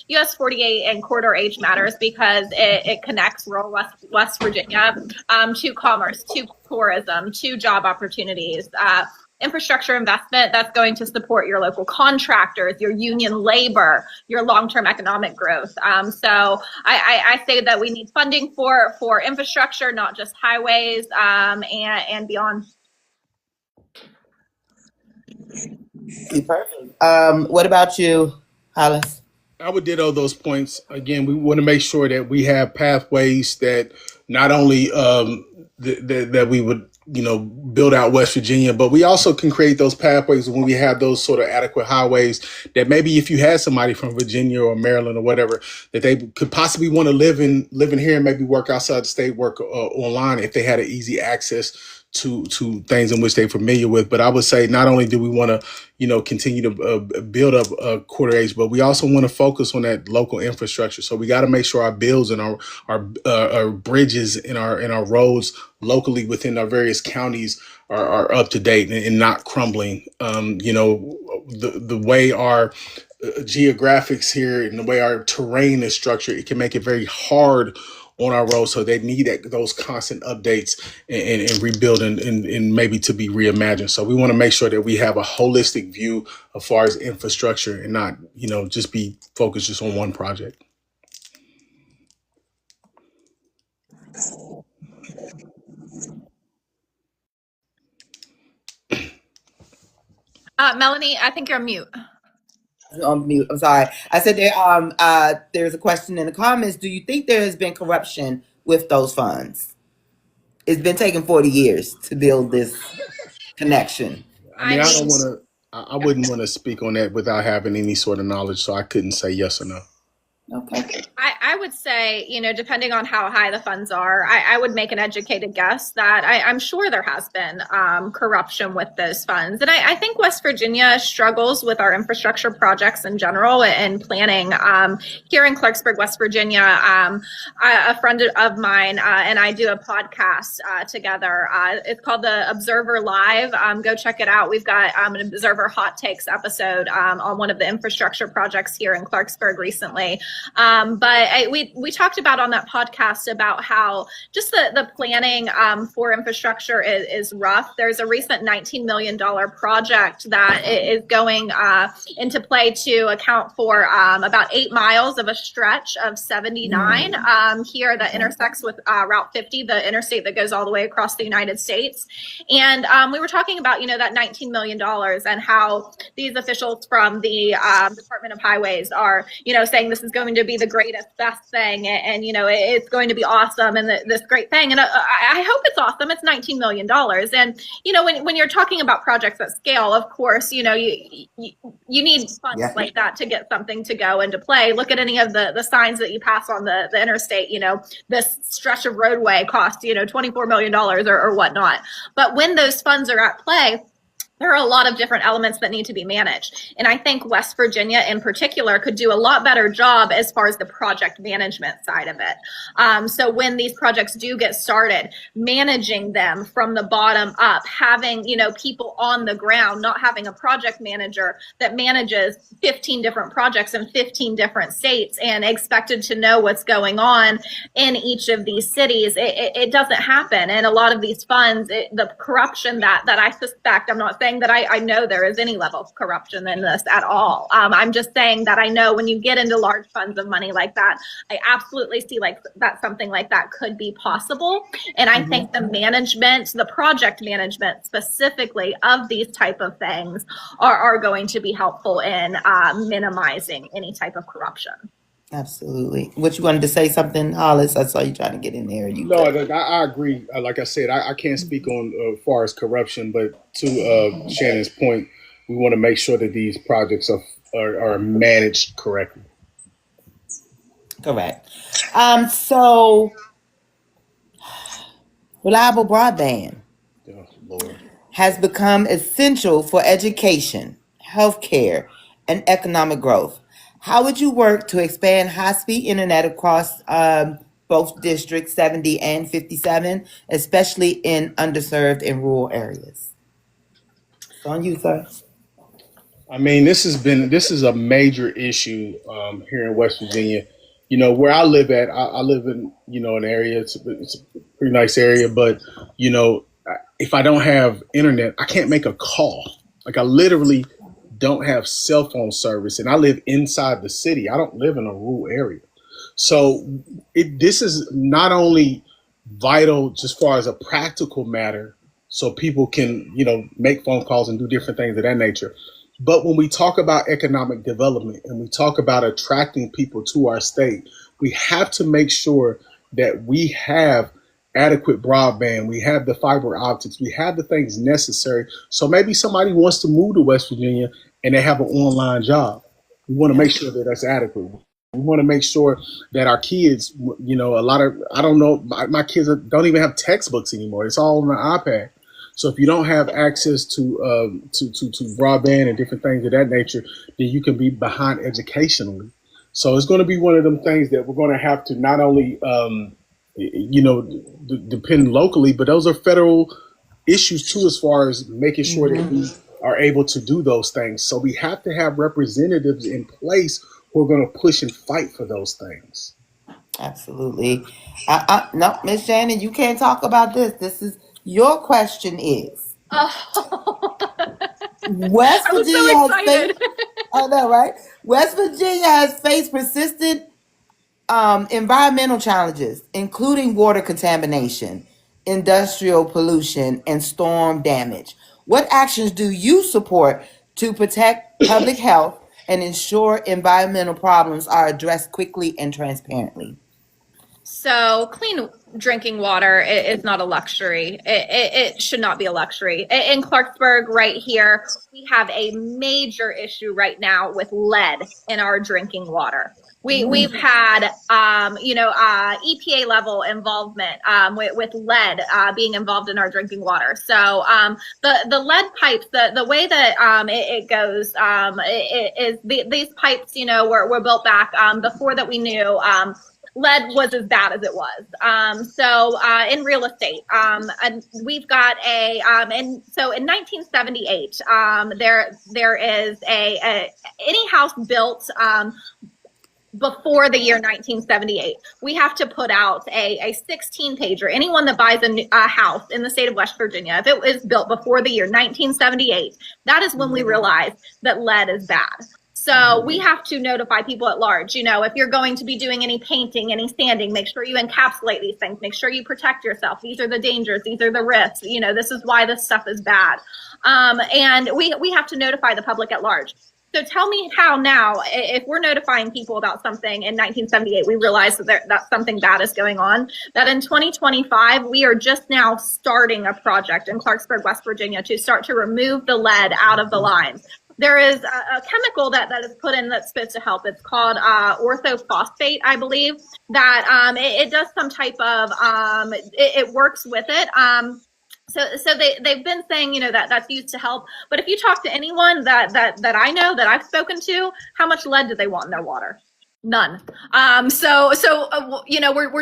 US 48 and Corridor H matters because it connects rural West Virginia to commerce, to tourism, to job opportunities. Infrastructure investment that's going to support your local contractors, your union labor, your long-term economic growth. So I say that we need funding for infrastructure, not just highways and beyond. Perfect. What about you, Hollis? I would ditto those points. Again, we want to make sure that we have pathways that not only that we would build out West Virginia, but we also can create those pathways when we have those sort of adequate highways that maybe if you had somebody from Virginia or Maryland or whatever, that they could possibly want to live in here and maybe work outside the state, work online if they had an easy access to things in which they're familiar with. But I would say not only do we want to, continue to build up Corridor H, but we also want to focus on that local infrastructure. So we got to make sure our builds and our bridges and our roads locally within our various counties are up to date and not crumbling. The way our geographics here and the way our terrain is structured, it can make it very hard on our roads, so they need those constant updates and rebuilding and maybe to be reimagined. So we want to make sure that we have a holistic view as far as infrastructure and not, just be focused just on one project. Melanie, I think you're on mute. On mute. I'm sorry. I said there's a question in the comments. Do you think there has been corruption with those funds? It's been taking 40 years to build this connection. I mean, I wouldn't want to speak on that without having any sort of knowledge, so I couldn't say yes or no. Okay. I would say, depending on how high the funds are, I would make an educated guess that I'm sure there has been corruption with those funds. And I think West Virginia struggles with our infrastructure projects in general and planning. Here in Clarksburg, West Virginia, a friend of mine and I do a podcast together. It's called the Observer Live. Go check it out. We've got an Observer Hot Takes episode on one of the infrastructure projects here in Clarksburg recently. But we talked about on that podcast about how just the planning for infrastructure is rough. There's a recent $19 million project that is going into play to account for about 8 miles of a stretch of 79 here that intersects with Route 50, the interstate that goes all the way across the United States. And we were talking about, that $19 million and how these officials from the Department of Highways are, saying this is going to be the greatest, best thing, and it's going to be awesome and this great thing. And I hope it's awesome. It's $19 million. And when you're talking about projects at scale, of course, you need funds like that to get something to go into play. Look at any of the signs that you pass on the interstate. This stretch of roadway costs $24 million or whatnot. But when those funds are at play, there are a lot of different elements that need to be managed. And I think West Virginia in particular could do a lot better job as far as the project management side of it. So when these projects do get started, managing them from the bottom up, having, people on the ground, not having a project manager that manages 15 different projects in 15 different states and expected to know what's going on in each of these cities. It doesn't happen. And a lot of these funds, the corruption that I suspect, I'm not saying that I know there is any level of corruption in this at all. I'm just saying that I know when you get into large funds of money like that, I absolutely see that something like that could be possible. And I think the management, the project management specifically of these type of things are going to be helpful in minimizing any type of corruption. Absolutely. What, you wanted to say something, Hollis? I saw you trying to get in there. I agree. Like I said, I can't speak on as far as corruption, but to Shannon's point, we want to make sure that these projects are managed correctly. Correct. So reliable broadband has become essential for education, healthcare, and economic growth. How would you work to expand high-speed internet across both districts 70 and 57, especially in underserved and rural areas? It's on you, sir. I mean, this is a major issue here in West Virginia. Where I live at, I live in, an area, it's a pretty nice area, but, if I don't have internet, I can't make a call. Like, I literally don't have cell phone service, and I live inside the city. I don't live in a rural area. So this is not only vital just far as a practical matter, so people can, make phone calls and do different things of that nature. But when we talk about economic development and we talk about attracting people to our state, we have to make sure that we have adequate broadband, we have the fiber optics, we have the things necessary. So maybe somebody wants to move to West Virginia and they have an online job. We want to make sure that that's adequate. We want to make sure that our kids, I don't know, my kids don't even have textbooks anymore. It's all on the iPad. So if you don't have access to broadband and different things of that nature, then you can be behind educationally. So it's going to be one of them things that we're going to have to not only, depend locally, but those are federal issues too, as far as making sure that we are able to do those things. So we have to have representatives in place who are going to push and fight for those things. Absolutely. No, Miss Shannon, you can't talk about this. This is your question is. West Virginia has faced, I know, right? West Virginia has faced persistent environmental challenges, including water contamination, industrial pollution, and storm damage. What actions do you support to protect public health and ensure environmental problems are addressed quickly and transparently? So clean drinking water is not a luxury. It should not be a luxury. In Clarksburg right here, we have a major issue right now with lead in our drinking water. We've had, EPA level involvement with lead being involved in our drinking water. So the lead pipes, the way that it goes is these pipes, were built back before that we knew lead was as bad as it was. So in real estate, and we've got and so in 1978, there is any house built before the year 1978, we have to put out a 16-pager. Anyone that buys a house in the state of West Virginia, if it was built before the year 1978, that is when we realize that lead is bad. So we have to notify people at large. If you're going to be doing any painting, any sanding, make sure you encapsulate these things. Make sure you protect yourself. These are the dangers. These are the risks. This is why this stuff is bad. And we have to notify the public at large. So tell me how now, if we're notifying people about something in 1978, we realize that something bad is going on, that in 2025, we are just now starting a project in Clarksburg, West Virginia, to start to remove the lead out of the lines. There is a chemical that is put in that's supposed to help. It's called orthophosphate, I believe, that it does some type of, it works with it. So they've been saying, that that's used to help. But if you talk to anyone that I know, that I've spoken to, how much lead do they want in their water? None. We're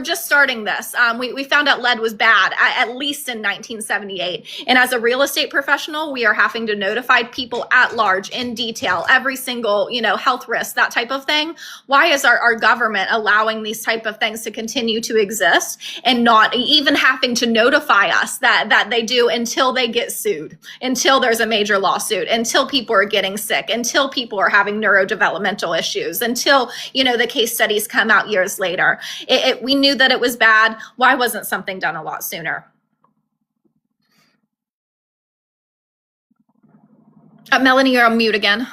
just starting this. We found out lead was bad at least in 1978. And as a real estate professional, we are having to notify people at large in detail, every single, health risk, that type of thing. Why is our government allowing these type of things to continue to exist and not even having to notify us that they do until they get sued, until there's a major lawsuit, until people are getting sick, until people are having neurodevelopmental issues, until, the case studies come out years later. We knew that it was bad. Why wasn't something done a lot sooner? Melanie, you're on mute again.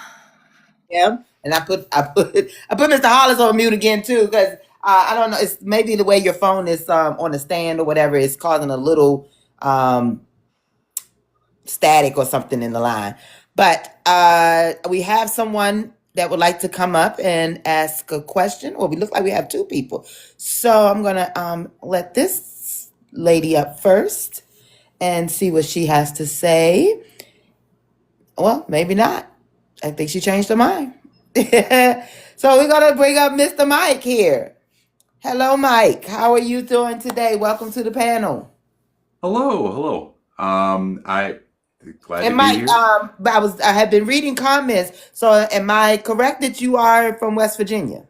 Yeah, and I put Mr. Hollis on mute again too, because I don't know. It's maybe the way your phone is on the stand or whatever is causing a little static or something in the line. But we have someone that would like to come up and ask a question. Well, we look like we have two people. So I'm going to let this lady up first and see what she has to say. Well, maybe not. I think she changed her mind. So we're going to bring up Mr. Mike here. Hello, Mike. How are you doing today? Welcome to the panel. Hello. Glad And to Mike, be here. I have been reading comments. So am I correct that you are from West Virginia?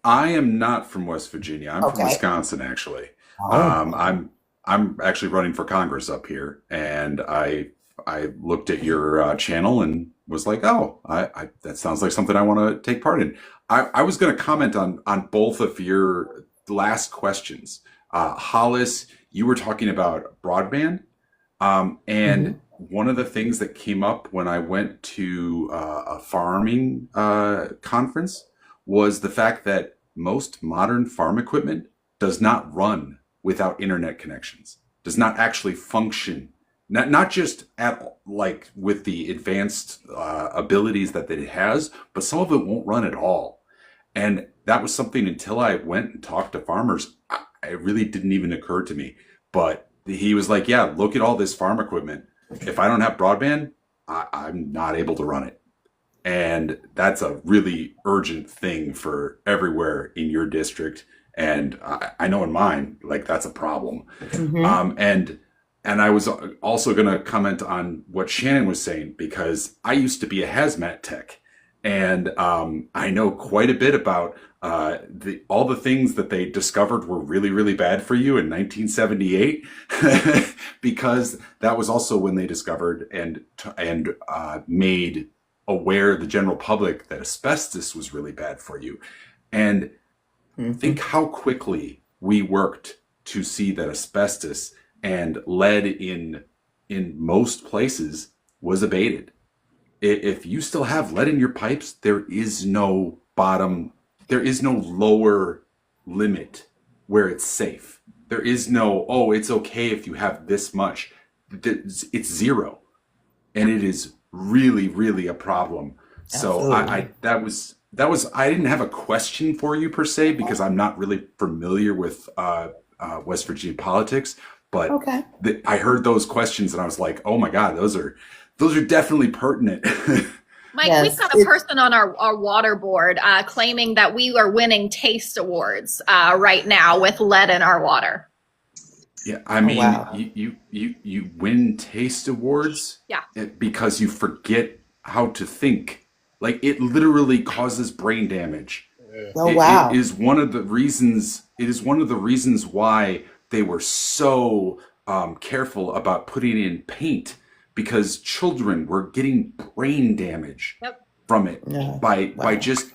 I am not from West Virginia. I'm Okay. from Wisconsin, actually. Oh. I'm actually running for Congress up here, and I looked at your channel and was like, oh, I that sounds like something I want to take part in. I was going to comment on both of your last questions. Hollis, you were talking about broadband. And one of the things that came up when I went to a farming conference was the fact that most modern farm equipment does not run without internet connections, does not actually function, not just like with the advanced abilities that it has, but some of it won't run at all. And that was something until I went and talked to farmers, it really didn't even occur to me. But he was like, yeah, look at all this farm equipment. If I don't have broadband, I'm not able to run it. And that's a really urgent thing for everywhere in your district. And I know in mine, like that's a problem. And I was also going to comment on what Shannon was saying, because I used to be a hazmat tech. And I know quite a bit about all the things that they discovered were really, really bad for you in 1978, because that was also when they discovered and made aware the general public that asbestos was really bad for you. And think how quickly we worked to see that asbestos and lead in most places was abated. If you still have lead in your pipes, there is no lower limit where it's safe. There is no, oh, it's okay if you have this much. It's zero. And it is really, really a problem. So I didn't have a question for you per se, because I'm not really familiar with West Virginia politics, but I heard those questions and I was like, oh my God, those are definitely pertinent. Mike, we've got a person on our water board claiming that we are winning taste awards right now with lead in our water. Yeah, I mean, you win taste awards because you forget how to think. Like, it literally causes brain damage. It is one of the reasons. It is one of the reasons why they were so careful about putting in paint, because children were getting brain damage from it by just,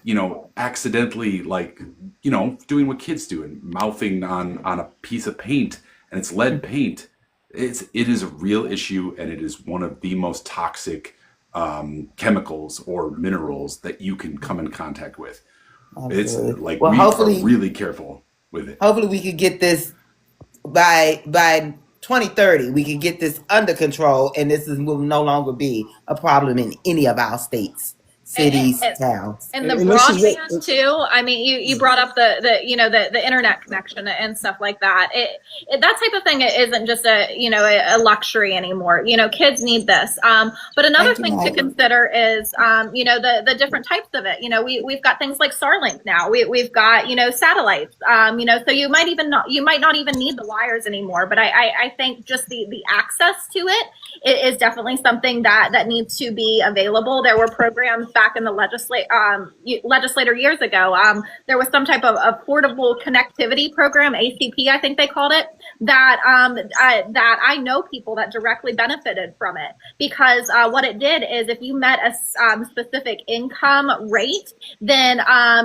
accidentally, like, doing what kids do and mouthing on a piece of paint, and it's lead paint. It is a real issue, and it is one of the most toxic chemicals or minerals that you can come in contact with. Absolutely. It's like, we are really careful with it. Hopefully we could get this by 2030, we can get this under control, and this will no longer be a problem in any of our states. cities, towns. And the And this is broadband too. I mean, you brought up the internet connection and stuff like that. That type of thing isn't just a luxury anymore. Kids need this. But another thing to consider is the different types of it. We've got things like Starlink now. We've got satellites. So you might not even need the wires anymore. But I think just the access to it is definitely something that needs to be available. There were programs back in the legislator years ago. There was some type of affordable connectivity program, ACP, I think they called it, that I know people that directly benefited from it, because what it did is if you met a specific income rate, then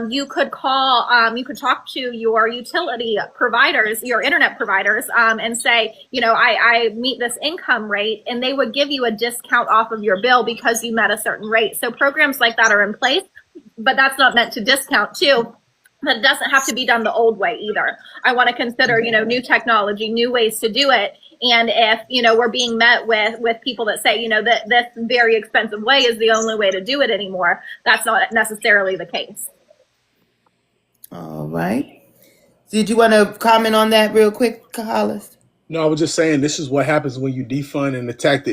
you could talk to your utility providers, your internet providers, and say, I meet this income rate, and they would give you a discount off of your bill because you met a certain rate. So programs like that are in place, but that's not meant to discount too. But it doesn't have to be done the old way either. I want to consider, new technology, new ways to do it. And if, we're being met with people that say, that this very expensive way is the only way to do it anymore, that's not necessarily the case. All right. Did you want to comment on that real quick, Hollis? No, I was just saying this is what happens when you defund and attack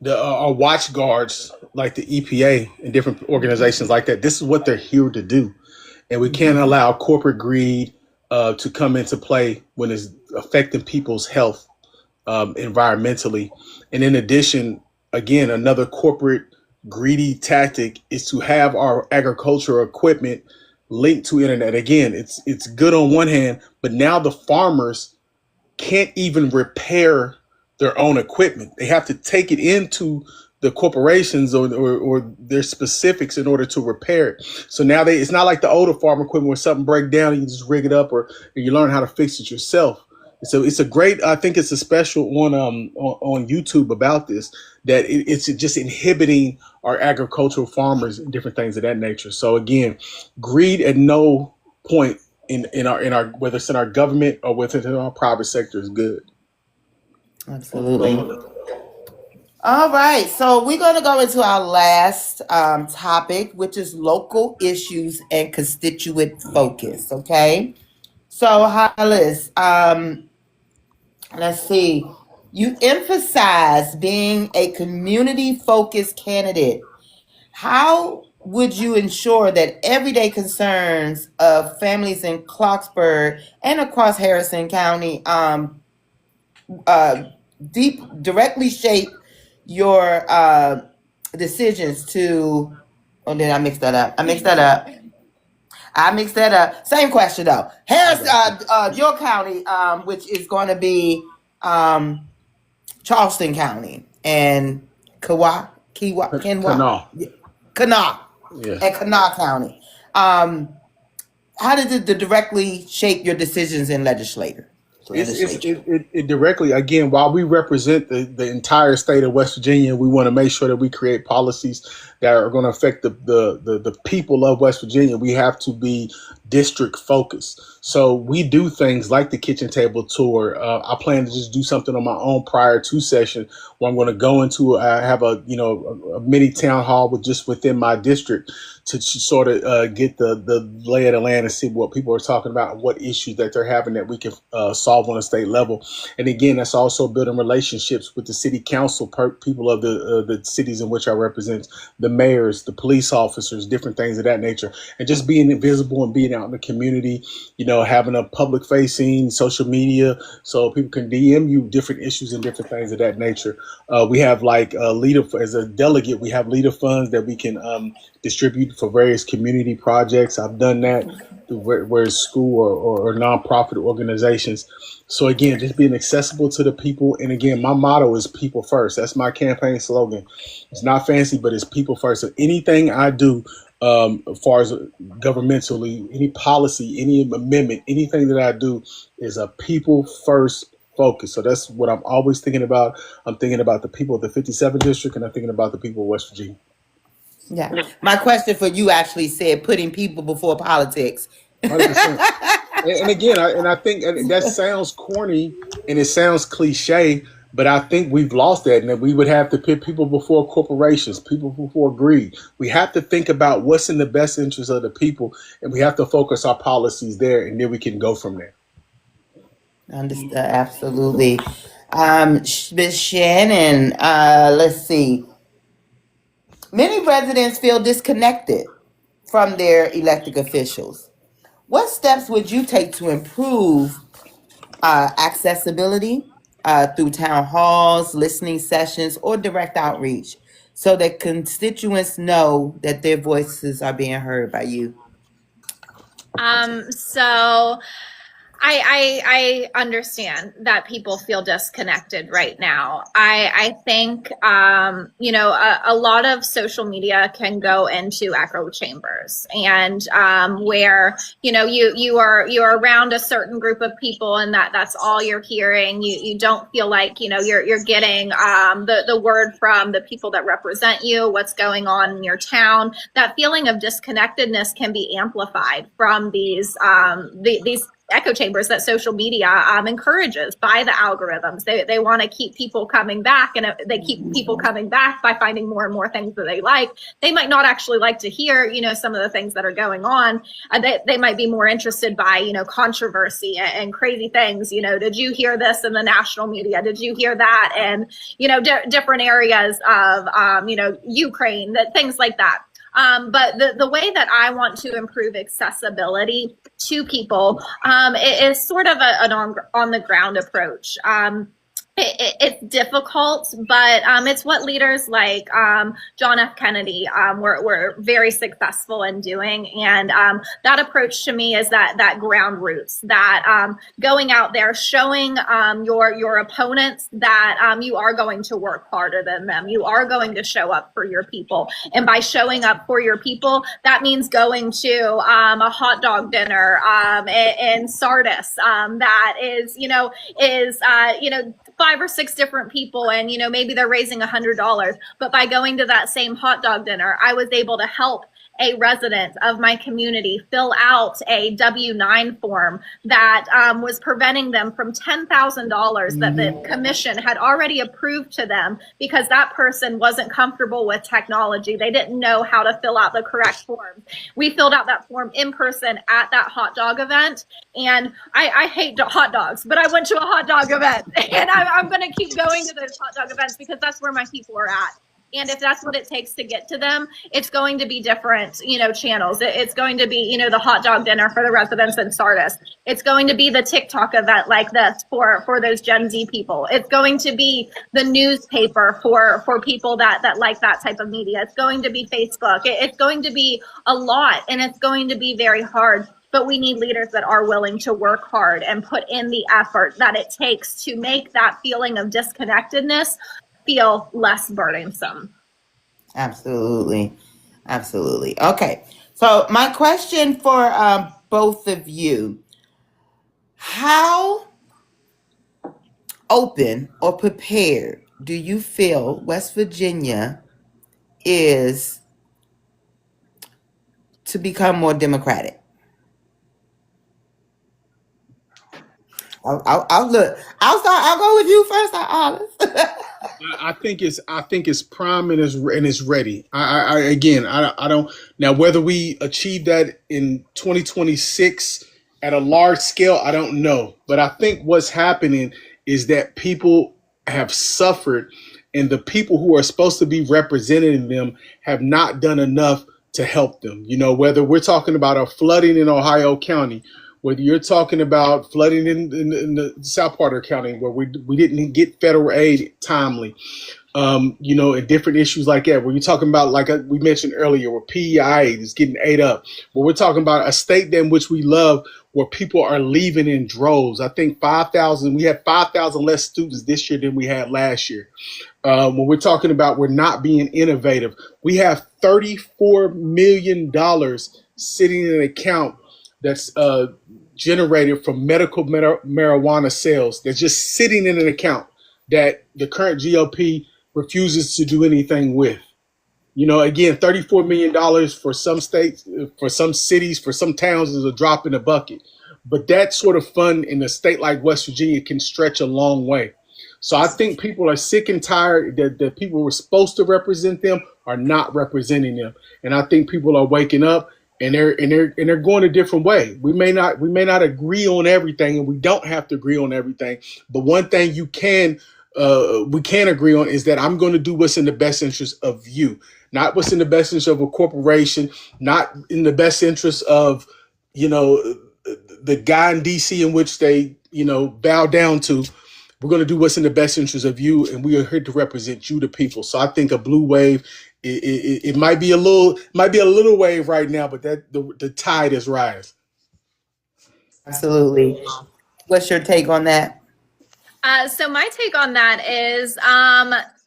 our watch guards like the EPA and different organizations like that. This is what they're here to do. And we can't allow corporate greed to come into play when it's affecting people's health environmentally. And in addition, again, another corporate greedy tactic is to have our agricultural equipment linked to internet. Again, it's good on one hand, but now the farmers can't even repair their own equipment. They have to take it into the corporations or their specifics in order to repair it. So now it's not like the older farm equipment where something breaks down and you just rig it up or you learn how to fix it yourself. So it's a great, I think it's a special one on YouTube about this, that it's just inhibiting our agricultural farmers and different things of that nature. So again, greed at no point in our whether it's in our government or whether it's in our private sector is good. Absolutely. All right, so we're going to go into our last topic, which is local issues and constituent focus. Okay, so Hollis, let's see. You emphasize being a community-focused candidate. How would you ensure that everyday concerns of families in Clarksburg and across Harrison County directly shape your decisions to? Oh, did I mix that up? I mixed that up. Same question though. Harris, your county, which is going to be Charleston County and Kanawha, Yeah. and Kanawha County. How did it directly shape your decisions in legislature? It directly, again, while we represent the entire state of West Virginia, we want to make sure that we create policies that are going to affect the people of West Virginia. We have to be district focused. So we do things like the kitchen table tour. I plan to just do something on my own prior to session where I'm going to go into have a mini town hall within my district to sort of get the lay of the land and see what people are talking about and what issues that they're having that we can solve on a state level. And again, that's also building relationships with the city council people of the cities in which I represent, the mayors, the police officers, different things of that nature, and just being visible and being out in the community, having a public facing social media so people can DM you different issues and different things of that nature. We have as a delegate, we have leader funds that we can distribute for various community projects. I've done that where it's school or nonprofit organizations. So again, just being accessible to the people. And again, my motto is people first. That's my campaign slogan. It's not fancy, but it's people first. So anything I do as far as governmentally, any policy, any amendment, anything that I do is a people first focus. So that's what I'm always thinking about. I'm thinking about the people of the 57th district, and I'm thinking about the people of West Virginia. Yeah. My question for you actually said putting people before politics. 100%. And again, I think that sounds corny and it sounds cliche, But I think we've lost that, and that we would have to put people before corporations, people before greed. We have to think about what's in the best interest of the people, and we have to focus our policies there, and then we can go from there. Understood. Absolutely. Ms. Shannon, let's see. Many residents feel disconnected from their elected officials. What steps would you take to improve accessibility through town halls, listening sessions, or direct outreach so that constituents know that their voices are being heard by you? So I understand that people feel disconnected right now. I think, a lot of social media can go into echo chambers, and where, you are around a certain group of people, and that's all you're hearing. You don't feel like, you're getting the word from the people that represent you, what's going on in your town. That feeling of disconnectedness can be amplified from these echo chambers that social media encourages by the algorithms. They want to keep people coming back, and they keep people coming back by finding more and more things that they like. They might not actually like to hear, some of the things that are going on. They might be more interested by, controversy and crazy things. Did you hear this in the national media? Did you hear that? And, different areas of, Ukraine, things like that. But the way that I want to improve accessibility to people is sort of an on the ground approach. It's difficult, but it's what leaders like John F. Kennedy were very successful in doing. And that approach to me is that ground roots, that going out there, showing your opponents that you are going to work harder than them. You are going to show up for your people. And by showing up for your people, that means going to a hot dog dinner in Sardis that is 5 or 6 different people, and maybe they're raising $100, but by going to that same hot dog dinner, I was able to help a resident of my community fill out a W-9 form that was preventing them from $10,000 that the commission had already approved to them, because that person wasn't comfortable with technology. They didn't know how to fill out the correct form. We filled out that form in person at that hot dog event, and I hate hot dogs, but I went to a hot dog event, and I'm going to keep going to those hot dog events because that's where my people are at. And if that's what it takes to get to them, it's going to be different, channels. It's going to be, the hot dog dinner for the residents in Sardis. It's going to be the TikTok event like this for those Gen Z people. It's going to be the newspaper for people that like that type of media. It's going to be Facebook. It's going to be a lot, and it's going to be very hard. But we need leaders that are willing to work hard and put in the effort that it takes to make that feeling of disconnectedness feel less burdensome. Absolutely. Okay. So my question for both of you, how open or prepared do you feel West Virginia is to become more democratic? I'll look. I'll go with you first, Hollis. I think it's prime and it's ready. I don't now whether we achieve that in 2026 at a large scale, I don't know. But I think what's happening is that people have suffered, and the people who are supposed to be representing them have not done enough to help them. Whether we're talking about a flooding in Ohio County, whether you're talking about flooding in the south part of the county where we didn't get federal aid timely, and different issues like that, where you're talking about, like we mentioned earlier, where PEI is getting ate up, but we're talking about a state in which we love, where people are leaving in droves. I think 5,000, we had 5,000 less students this year than we had last year. When we're talking about we're not being innovative, we have $34 million sitting in an account that's generated from medical marijuana sales. That's just sitting in an account that the current GOP refuses to do anything with. Again, $34 million for some states, for some cities, for some towns is a drop in the bucket. But that sort of fund in a state like West Virginia can stretch a long way. So I think people are sick and tired that the people who were supposed to represent them are not representing them. And I think people are waking up and they're going a different way. We may not agree on everything, and we don't have to agree on everything. But one thing we can agree on is that I'm going to do what's in the best interest of you, not what's in the best interest of a corporation, not in the best interest of, the guy in DC in which they, bow down to. We're going to do what's in the best interest of you, and we are here to represent you, the people. So I think a blue wave, it might be a little wave right now, but that the tide is rising. Absolutely. What's your take on that? So my take on that is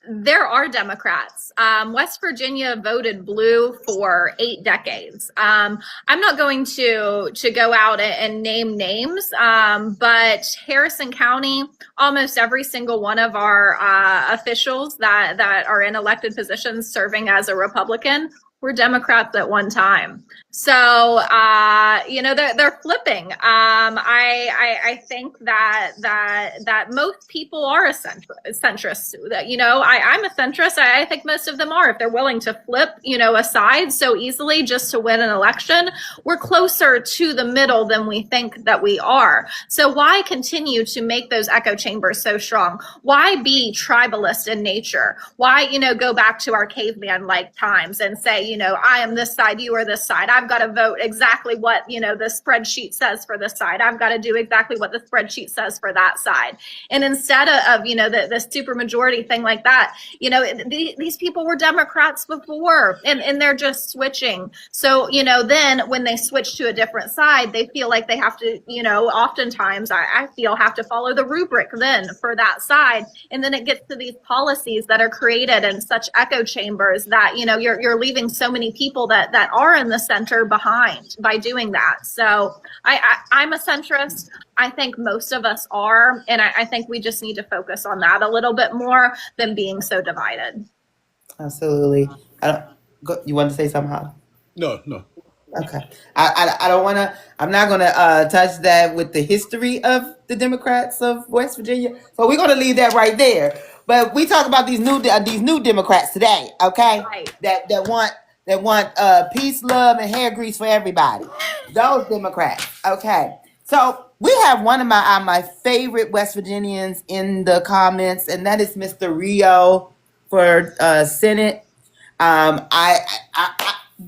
there are Democrats. West Virginia voted blue for 8 decades. I'm not going to go out and name names, but Harrison County, almost every single one of our officials that are in elected positions serving as a Republican were Democrats at one time. So, they're flipping. I think that most people are a centrist. I'm a centrist. I think most of them are. If they're willing to flip, a side so easily just to win an election, we're closer to the middle than we think that we are. So why continue to make those echo chambers so strong? Why be tribalist in nature? Why, go back to our caveman-like times and say, I am this side, you are this side. I've got to vote exactly what, the spreadsheet says for this side. I've got to do exactly what the spreadsheet says for that side. And instead of the super majority thing like that, these people were Democrats before and they're just switching. So, then when they switch to a different side, they feel like they have to, oftentimes I feel have to follow the rubric then for that side. And then it gets to these policies that are created in such echo chambers that, you're leaving so many people that are in the center behind by doing that. So I'm a centrist. I think most of us are. And I think we just need to focus on that a little bit more than being so divided. Absolutely. You want to say something, Holly? No. Okay. I don't want to, I'm not going to touch that with the history of the Democrats of West Virginia. So we're going to leave that right there. But we talk about these new Democrats today, okay? Right. That want peace, love, and hair grease for everybody. Those Democrats, okay? So we have one of my favorite West Virginians in the comments, and that is Mr. Rio for Senate.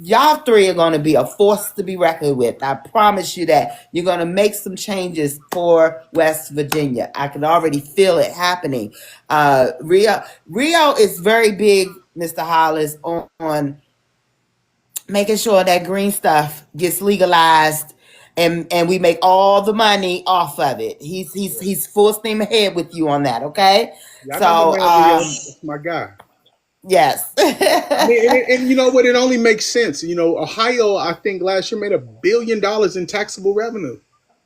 Y'all three are going to be a force to be reckoned with. I promise you that. You're going to make some changes for West Virginia. I can already feel it happening. Rio is very big, Mr. Hollis, on making sure that green stuff gets legalized and we make all the money off of it. He's full steam ahead with you on that, okay? So that's my guy. Yes. and you know what? It only makes sense. Ohio, I think last year made $1 billion in taxable revenue.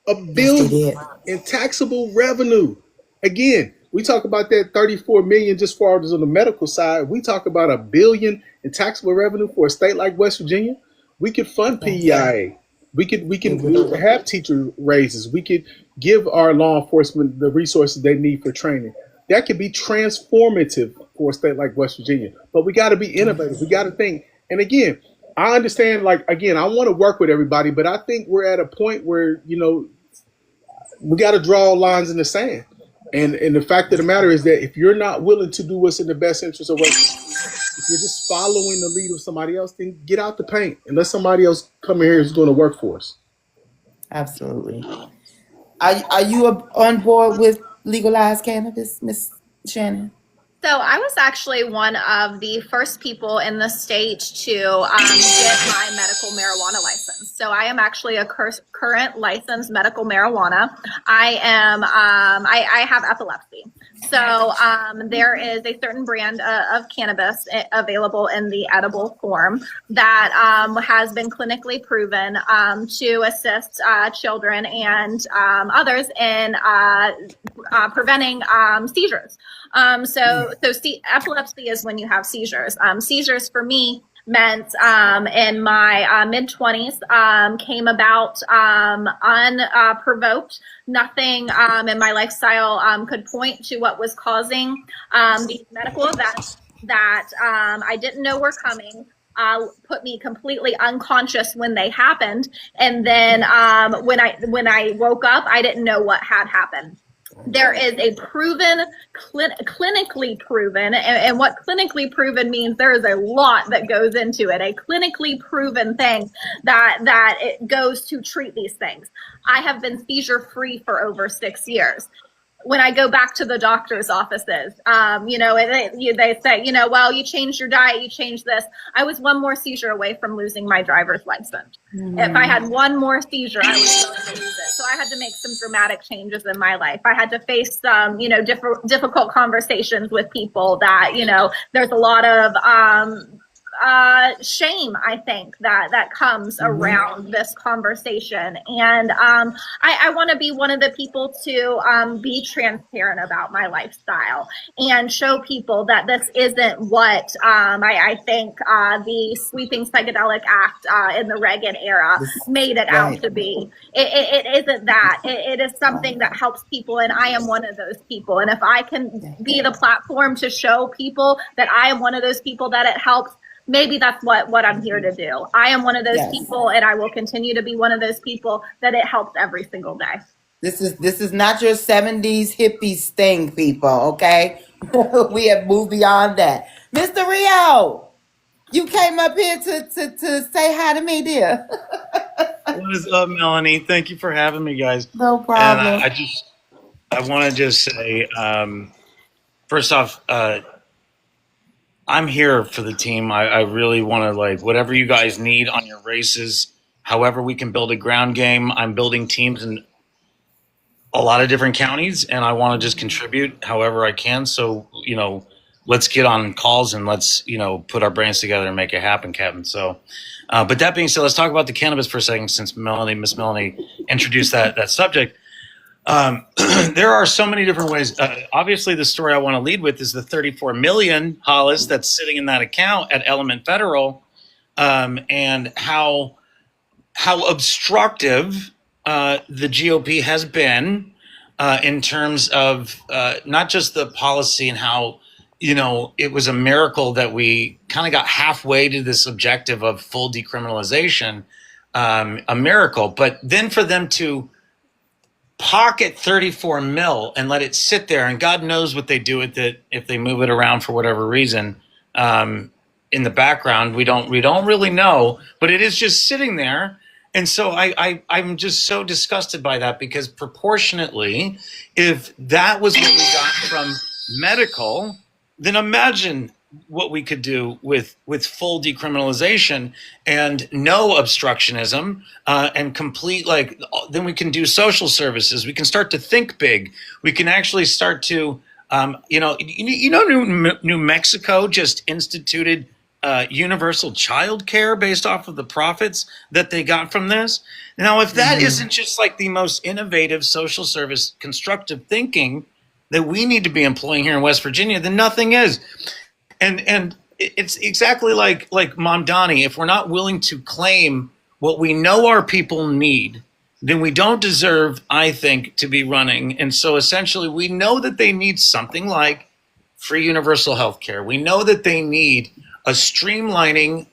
$1 billion in taxable revenue. Again, we talk about that 34 million just for on the medical side. We talk about $1 billion in taxable revenue for a state like West Virginia. We could fund PEIA. We can have teacher raises. We could give our law enforcement the resources they need for training. That could be transformative for a state like West Virginia. But we got to be innovative. We got to think. And again, I understand, I want to work with everybody, but I think we're at a point where, we got to draw lines in the sand. And the fact of the matter is that if you're not willing to do what's in the best interest of West Virginia, if you're just following the lead of somebody else, then get out the paint and let somebody else come here who's going to work for us. Absolutely. Are you on board with legalized cannabis, Miss Shannon? So I was actually one of the first people in the state to get my medical marijuana license. So I am actually a current licensed medical marijuana. I have epilepsy. So there is a certain brand of cannabis available in the edible form that has been clinically proven to assist children and others in preventing seizures. So epilepsy is when you have seizures. Seizures for me meant in my mid-20s came about unprovoked. Nothing in my lifestyle could point to what was causing these medical events that I didn't know were coming. Put me completely unconscious when they happened, and then when I woke up, I didn't know what had happened. There is a proven, clinically proven, and what clinically proven means, there is a lot that goes into it. A clinically proven thing that it goes to treat these things. I have been seizure free for over 6 years. When I go back to the doctor's offices, they say, well, you changed your diet, you changed this. I was one more seizure away from losing my driver's license. If I had one more seizure, I was going to lose it. So I had to make some dramatic changes in my life. I had to face some, difficult conversations with people that, there's a lot of shame, I think, that comes around this conversation. And I want to be one of the people to be transparent about my lifestyle and show people that this isn't what I think the sweeping psychedelic act in the Reagan era made it out to be. It isn't that. It is something that helps people, and I am one of those people. And if I can be the platform to show people that I am one of those people that it helps, maybe that's what I'm here to do. I am one of those people, and I will continue to be one of those people that it helps every single day. This is not your 70s hippies thing, people, okay? We have moved beyond that. Mr. Rio, you came up here to say hi to me, dear. What is up, Melanie? Thank you for having me, guys. No problem. And I want to just say, first off, I'm here for the team. I really want to, whatever you guys need on your races, however we can build a ground game. I'm building teams in a lot of different counties, and I want to just contribute however I can. So, let's get on calls and let's, put our brains together and make it happen, Captain. So, but that being said, let's talk about the cannabis for a second, since Miss Melanie introduced that subject. There are so many different ways. Obviously, the story I want to lead with is the 34 million, Hollis, that's sitting in that account at Element Federal, and how obstructive the GOP has been in terms of not just the policy and how, it was a miracle that we kind of got halfway to this objective of full decriminalization, a miracle, but then for them to pocket 34 mil and let it sit there, and God knows what they do with it if they move it around for whatever reason. In the background, we don't really know, but it is just sitting there. And so I'm just so disgusted by that, because proportionately, if that was what we got from medical, then imagine what we could do with full decriminalization and no obstructionism, and complete, then we can do social services. We can start to think big. We can actually start to, New Mexico just instituted universal child care based off of the profits that they got from this. Now, if that isn't just the most innovative social service constructive thinking that we need to be employing here in West Virginia, then nothing is. And it's exactly like Mom Donnie. If we're not willing to claim what we know our people need, then we don't deserve, I think, to be running. And so essentially, we know that they need something like free universal health care. We know that they need a streamlining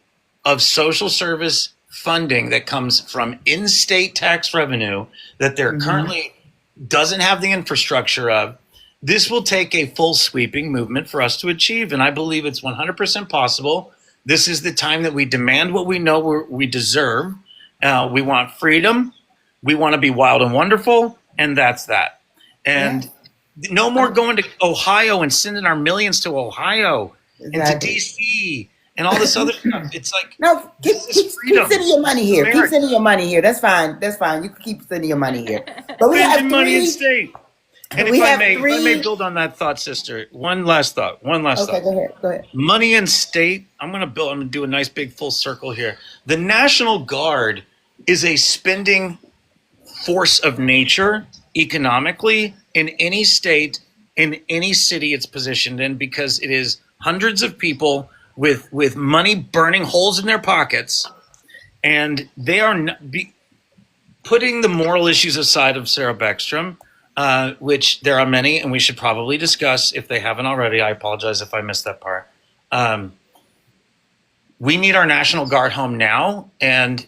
of social service funding that comes from in-state tax revenue that they're currently doesn't have the infrastructure of. This will take a full sweeping movement for us to achieve, and I believe it's 100% possible. This is the time that we demand what we know we deserve. We want freedom. We want to be wild and wonderful, and that's that. And no more going to Ohio and sending our millions to Ohio and to D.C. and all this other stuff. It's no, keep sending your money here. Keep sending your money here. That's fine. That's fine. You can keep sending your money here. But we have money in state. And if I may build on that thought, sister, one last thought. Okay, go ahead. Money in state. I'm going to do a nice big full circle here. The National Guard is a spending force of nature economically in any state, in any city it's positioned in, because it is hundreds of people with money burning holes in their pockets, and they are putting the moral issues aside of Sarah Beckstrom, which there are many, and we should probably discuss if they haven't already. I apologize if I missed that part. We need our National Guard home now, and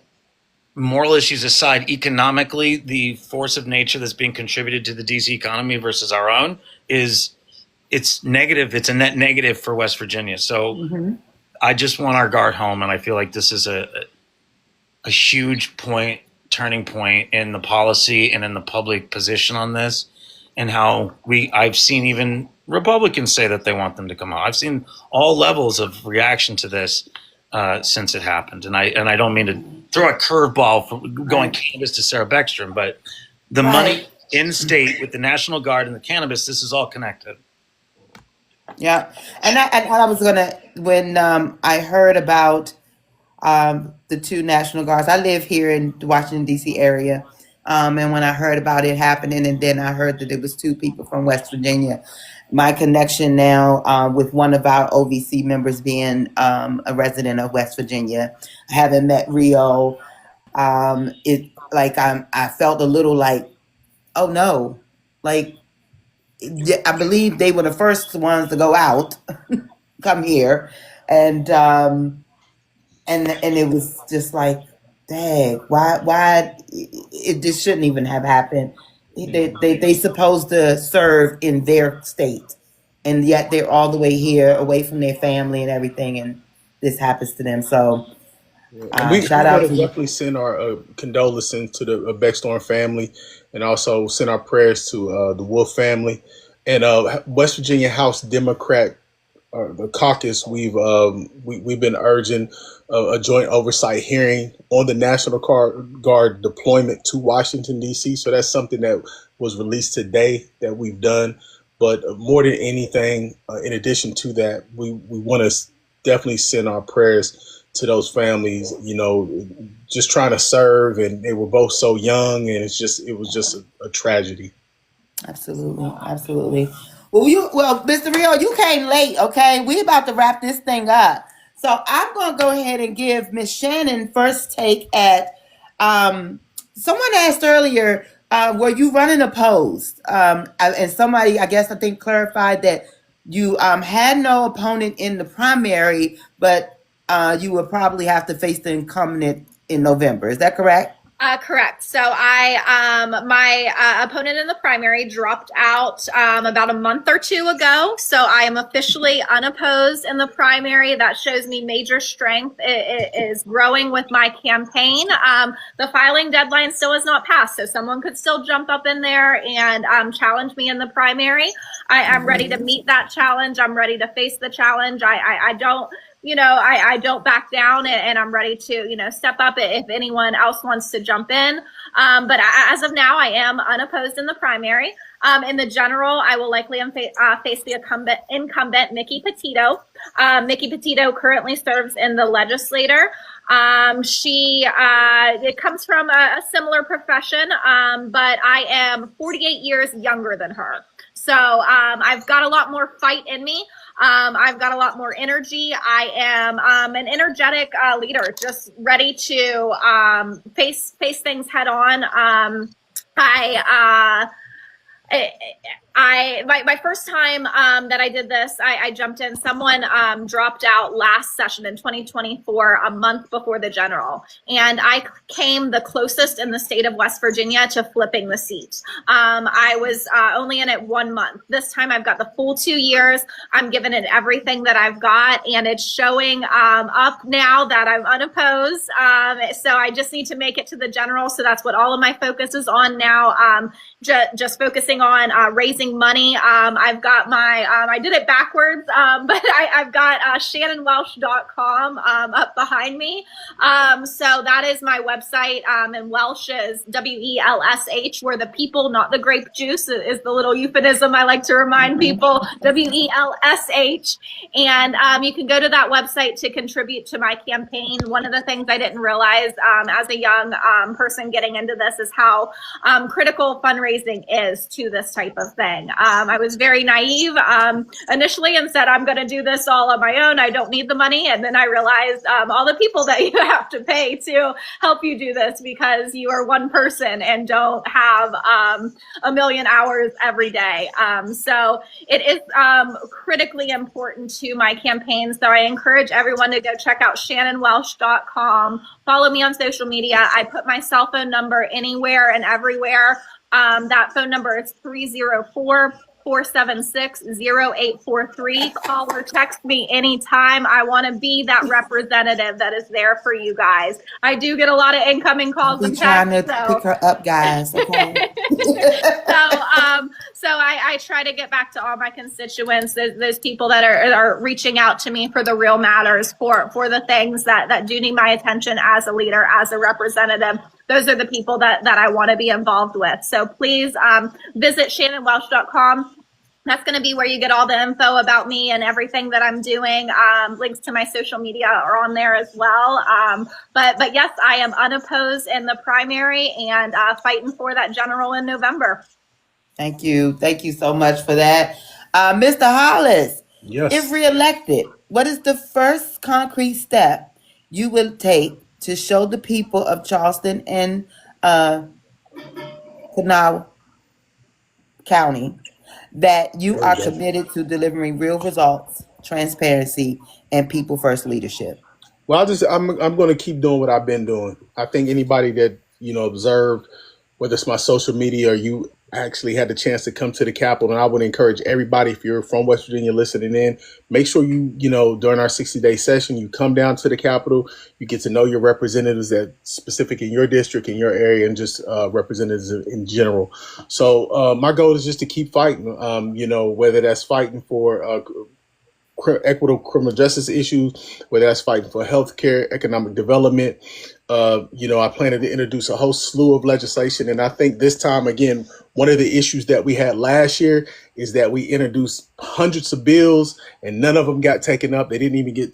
moral issues aside, economically, the force of nature that's being contributed to the DC economy versus our own it's negative. It's a net negative for West Virginia. So I just want our Guard home, and I feel like this is a huge turning point in the policy and in the public position on this, and how I've seen even Republicans say that they want them to come out. I've seen all levels of reaction to this since it happened, and I don't mean to throw a curveball for going cannabis to Sarah Beckstrom, but the money in state with the National Guard and the cannabis, this is all connected. Yeah, and I was gonna, when I heard about the two National Guards. I live here in the Washington D.C. area, and when I heard about it happening, and then I heard that it was two people from West Virginia, my connection now with one of our OVC members being a resident of West Virginia. I haven't met Rio. I felt a little like, oh no, like I believe they were the first ones to go out, come here, and it was just like, dang, why this shouldn't even have happened. They supposed to serve in their state, and yet they're all the way here, away from their family and everything, and this happens to them. So shout out to definitely send our condolences to the Beckstorm family, and also send our prayers to the Wolf family and West Virginia House Democrat. The caucus, we've been urging a joint oversight hearing on the National Guard deployment to Washington, D.C. So that's something that was released today that we've done. But more than anything, in addition to that, we want to definitely send our prayers to those families, just trying to serve. And they were both so young, and it was just a tragedy. Absolutely. Absolutely. Well, Mr. Rio, you came late, okay? We about to wrap this thing up. So I'm going to go ahead and give Miss Shannon first take at, someone asked earlier, were you running opposed? And somebody, I think, clarified that you had no opponent in the primary, but you would probably have to face the incumbent in November. Is that correct? Correct. So my opponent in the primary dropped out about a month or two ago. So I am officially unopposed in the primary. That shows me major strength. It is growing with my campaign. The filing deadline still has not passed, so someone could still jump up in there and challenge me in the primary. I'm ready to meet that challenge. I'm ready to face the challenge. I don't. I don't back down, and I'm ready to, step up if anyone else wants to jump in. But as of now, I am unopposed in the primary. In the general, I will likely face the incumbent Mickey Petito. Mickey Petito currently serves in the legislature. It comes from a similar profession, but I am 48 years younger than her. So I've got a lot more fight in me. I've got a lot more energy. I am an energetic leader, just ready to face things head on. My first time that I did this, I jumped in. Someone dropped out last session in 2024, a month before the general, and I came the closest in the state of West Virginia to flipping the seat. I was only in it 1 month. This time I've got the full 2 years. I'm giving it everything that I've got, and it's showing up now that I'm unopposed. So I just need to make it to the general. So that's what all of my focus is on now. Just focusing on raising money. I've got I did it backwards, but I've got ShannonWelsh.com up behind me. So that is my website, and Welsh is WELSH, where the people, not the grape juice, is the little euphemism I like to remind people, WELSH. And you can go to that website to contribute to my campaign. One of the things I didn't realize as a young person getting into this is how critical fundraising is to this type of thing. thing. I was very naive initially and said, I'm going to do this all on my own. I don't need the money. And then I realized all the people that you have to pay to help you do this because you are one person and don't have a million hours every day. So it is critically important to my campaign. So I encourage everyone to go check out ShannonWelsh.com. Follow me on social media. I put my cell phone number anywhere and everywhere. That phone number is 304-476-0843. Call or text me anytime. I want to be that representative that is there for you guys. I do get a lot of incoming calls and trying texts. to pick her up, guys. Okay. So I try to get back to all my constituents, those people that are reaching out to me for the real matters, for the things that do need my attention as a leader, as a representative. Those are the people that I want to be involved with. So please visit ShannonWelsh.com. That's going to be where you get all the info about me and everything that I'm doing. Links to my social media are on there as well. But yes, I am unopposed in the primary and fighting for that general in November. Thank you. Thank you so much for that. Mr. Hollis, Yes. if reelected, what is the first concrete step you will take to show the people of Charleston and Kanawha County that you are committed to delivering real results, transparency, and people first leadership? Well, I'm going to keep doing what I've been doing. I think anybody that, observed, whether it's my social media or you actually had the chance to come to the Capitol, and I would encourage everybody, if you're from West Virginia listening in, make sure during our 60-day session, you come down to the Capitol, you get to know your representatives that specific in your district, in your area, and just representatives in general. So my goal is just to keep fighting, whether that's fighting for equitable criminal justice issues, whether that's fighting for healthcare, economic development. I plan to introduce a whole slew of legislation. And I think this time, again, one of the issues that we had last year is that we introduced hundreds of bills and none of them got taken up. They didn't even get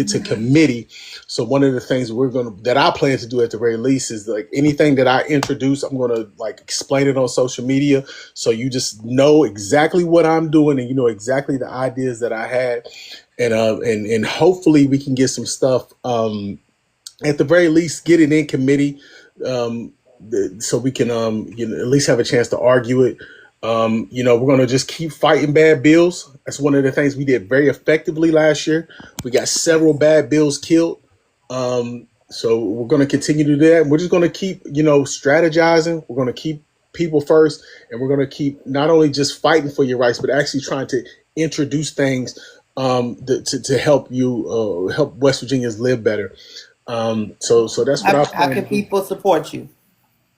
to committee. So one of the things that I plan to do at the very least is like anything that I introduce, I'm going to explain it on social media. So you just know exactly what I'm doing and you know exactly the ideas that I had. And hopefully we can get some stuff, at the very least, get it in committee, so we can at least have a chance to argue it. We're going to just keep fighting bad bills. That's one of the things we did very effectively last year. We got several bad bills killed. So we're going to continue to do that. We're just going to keep, strategizing. We're going to keep people first, and we're going to keep not only just fighting for your rights, but actually trying to introduce things to help you help West Virginians live better. So that's what I plan. How can people support you?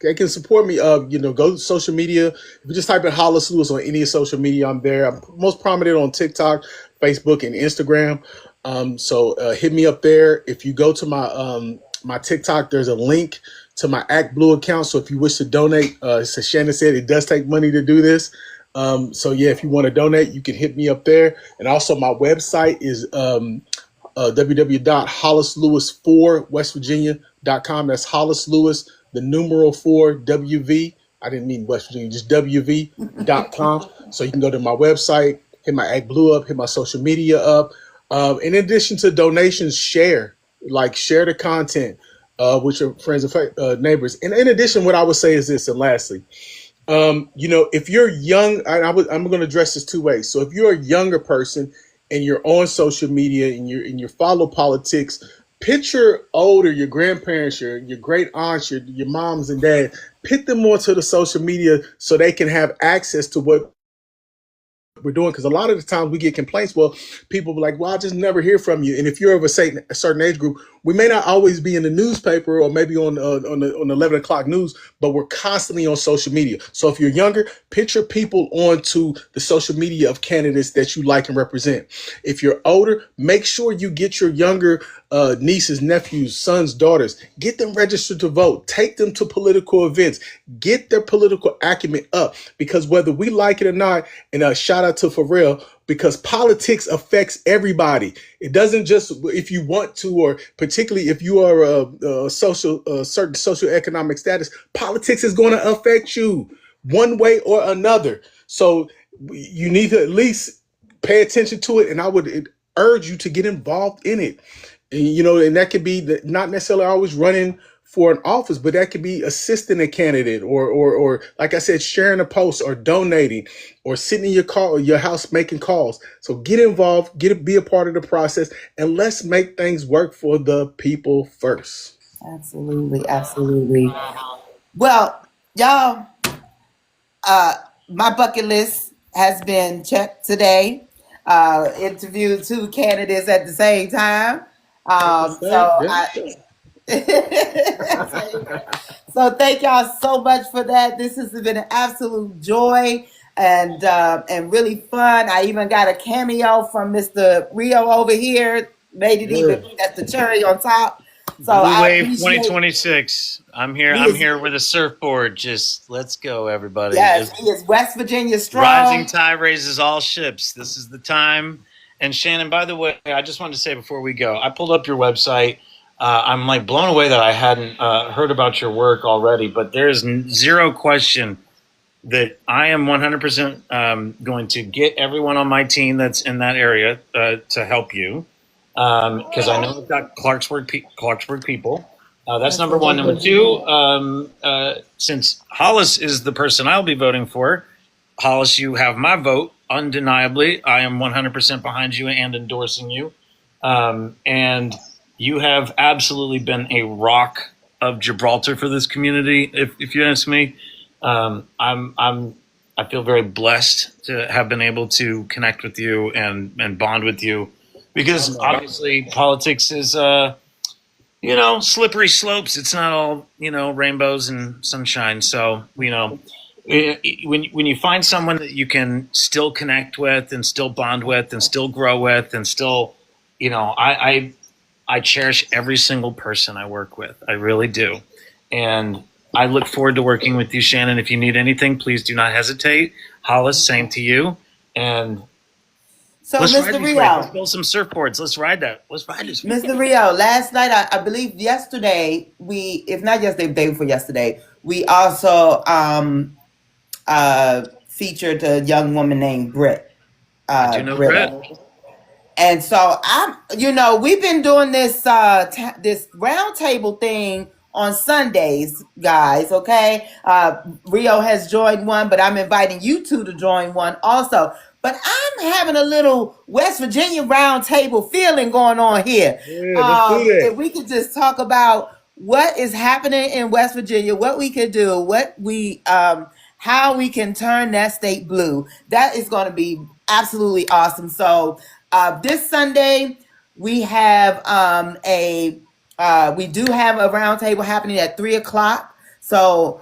They can support me. Go to social media. If you just type in HollisLewis on any social media, I'm there. I'm most prominent on TikTok, Facebook, and Instagram. So hit me up there. If you go to my TikTok, there's a link to my Act Blue account. So if you wish to donate, as Shannon said, it does take money to do this. If you want to donate, you can hit me up there. And also my website is www.HollisLewis4WestVirginia.com. That's HollisLewis, the numeral 4 WV. I didn't mean West Virginia, just WV.com. So you can go to my website, hit my Act Blue up, hit my social media up. In addition to donations, share the content with your friends and neighbors. And in addition, what I would say is this, and lastly, if you're young, I'm going to address this two ways. So if you're a younger person and you're on social media and you follow politics, picture older, your grandparents, your great aunts, your moms and dad, put them onto the social media so they can have access to what we're doing. Because a lot of the times we get complaints. Well, people be like, well, I just never hear from you. And if you're of a certain age group, we may not always be in the newspaper or maybe on the 11 o'clock news, but we're constantly on social media. So if you're younger, picture people onto the social media of candidates that you like and represent. If you're older, make sure you get your younger nieces, nephews, sons, daughters, get them registered to vote, take them to political events, get their political acumen up, because whether we like it or not, and shout out to Pharrell, because politics affects everybody. It doesn't just if you want to, or particularly if you are a certain socioeconomic status, politics is going to affect you. one way or another. So you need to at least pay attention to it, and I would urge you to get involved in it. And, and that could be not necessarily always running for an office, but that could be assisting a candidate, or like I said, sharing a post, or donating, or sitting in your house making calls. So get involved, be a part of the process, and let's make things work for the people first. Absolutely, absolutely. Well, y'all, my bucket list has been checked today. Interviewed 2 candidates at the same time. So thank y'all so much for that. This has been an absolute joy and really fun. I even got a cameo from Mr. Rio over here. Made it even that's the cherry on top. So Blue Wave 2026. I'm here with a surfboard. Just let's go, everybody. Yes, he is West Virginia strong. Rising tide raises all ships. This is the time. And Shannon, by the way, I just wanted to say before we go, I pulled up your website. I'm like blown away that I hadn't heard about your work already, but there's zero question that I am 100% going to get everyone on my team that's in that area to help you. Because I know we've got Clarksburg people. That's number one. Number two, since Hollis is the person I'll be voting for, Hollis, you have my vote, undeniably. I am 100% behind you and endorsing you. And you have absolutely been a rock of Gibraltar for this community, if you ask me. I feel very blessed to have been able to connect with you and bond with you. Because obviously politics is, slippery slopes. It's not all, rainbows and sunshine. So, when you find someone that you can still connect with and still bond with and still grow with and still, I cherish every single person I work with. I really do. And I look forward to working with you, Shannon. If you need anything, please do not hesitate. Hollis, same to you. And so, let's Mr. Rio, let's build some surfboards. Let's ride that. Let's ride this. Mr. Rio, last night, I believe yesterday, if not yesterday, the day before yesterday, we also featured a young woman named Britt. I do know Britt. And so we've been doing this this roundtable thing on Sundays, guys. Okay, Rio has joined one, but I'm inviting you two to join one also. But I'm having a little West Virginia roundtable feeling going on here. If we could just talk about what is happening in West Virginia, what we could do, how we can turn that state blue. That is going to be absolutely awesome. So this Sunday we have we do have a roundtable happening at 3:00. So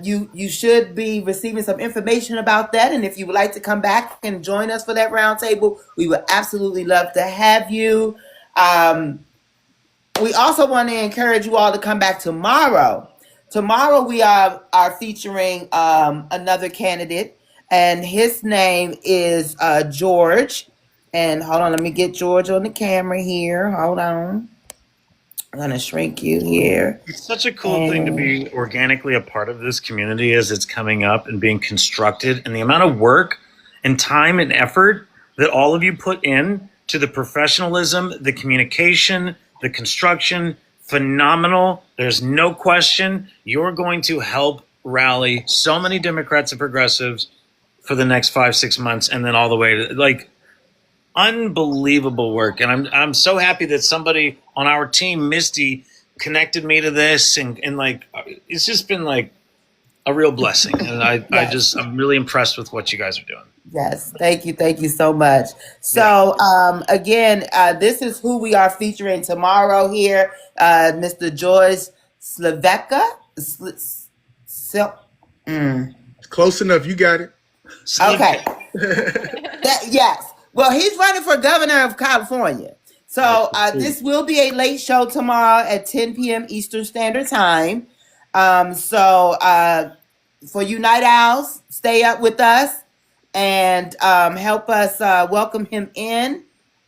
you should be receiving some information about that. And if you would like to come back and join us for that roundtable, we would absolutely love to have you. We also want to encourage you all to come back tomorrow. Tomorrow we are featuring another candidate, and his name is George. And hold on, let me get George on the camera here. Hold on. I'm going to shrink you here. It's such a cool thing to be organically a part of this community as it's coming up and being constructed, and the amount of work and time and effort that all of you put in to the professionalism, the communication, the construction, phenomenal. There's no question you're going to help rally so many Democrats and progressives for the next 5-6 months, and then all the way to unbelievable work. And I'm so happy that somebody on our team, Misty, connected me to this, and it's just been like a real blessing. And I'm really impressed with what you guys are doing. Yes, thank you so much. So again, this is who we are featuring tomorrow here, Mr. George Sliveka. Close enough, you got it. Okay. Yes. Well, he's running for governor of California. So this will be a late show tomorrow at 10 p.m. Eastern Standard Time. So for you night owls, stay up with us and help us welcome him in.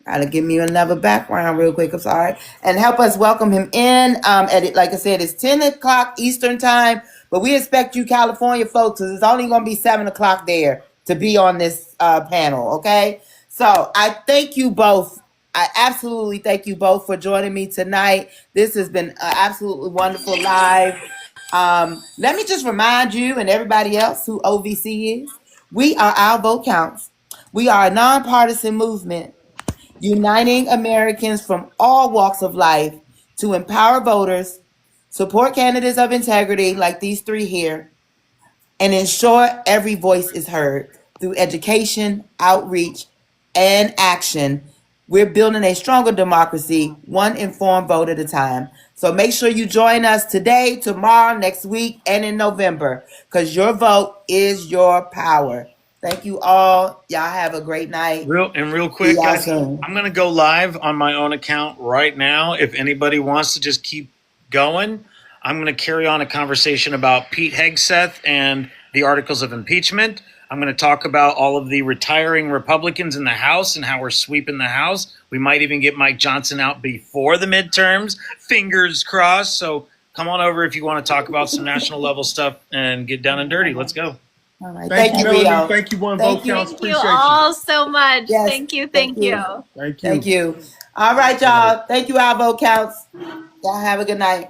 Gotta give me another background real quick. I'm sorry. And help us welcome him in. Like I said, it's 10 o'clock Eastern Time. But we expect you California folks, because it's only going to be 7 o'clock there, to be on this panel, okay? So I thank you both. I absolutely thank you both for joining me tonight. This has been absolutely wonderful live. Let me just remind you and everybody else who OVC is. We are Our Vote Counts. We are a nonpartisan movement uniting Americans from all walks of life to empower voters, support candidates of integrity like these three here, and ensure every voice is heard through education, outreach, and action. We're building a stronger democracy, one informed vote at a time. So make sure you join us today, tomorrow, next week, and in November, because your vote is your power. Thank you all. Y'all have a great night. Real quick, See y'all guys, soon. I'm going to go live on my own account right now. If anybody wants to just keep going, I'm going to carry on a conversation about Pete Hegseth and the articles of impeachment. I'm going to talk about all of the retiring Republicans in the House and how we're sweeping the House. We might even get Mike Johnson out before the midterms. Fingers crossed. So come on over if you want to talk about some national level stuff and get down and dirty. Let's go. All right. Thank you, Melanie. Rio. Thank you, One Thank Vote you. Counts. Thank you Appreciate all so much. Yes, Thank you. thank you. Thank you. Thank you. All right, y'all. Thank you, Our Vote Counts. Y'all have a good night.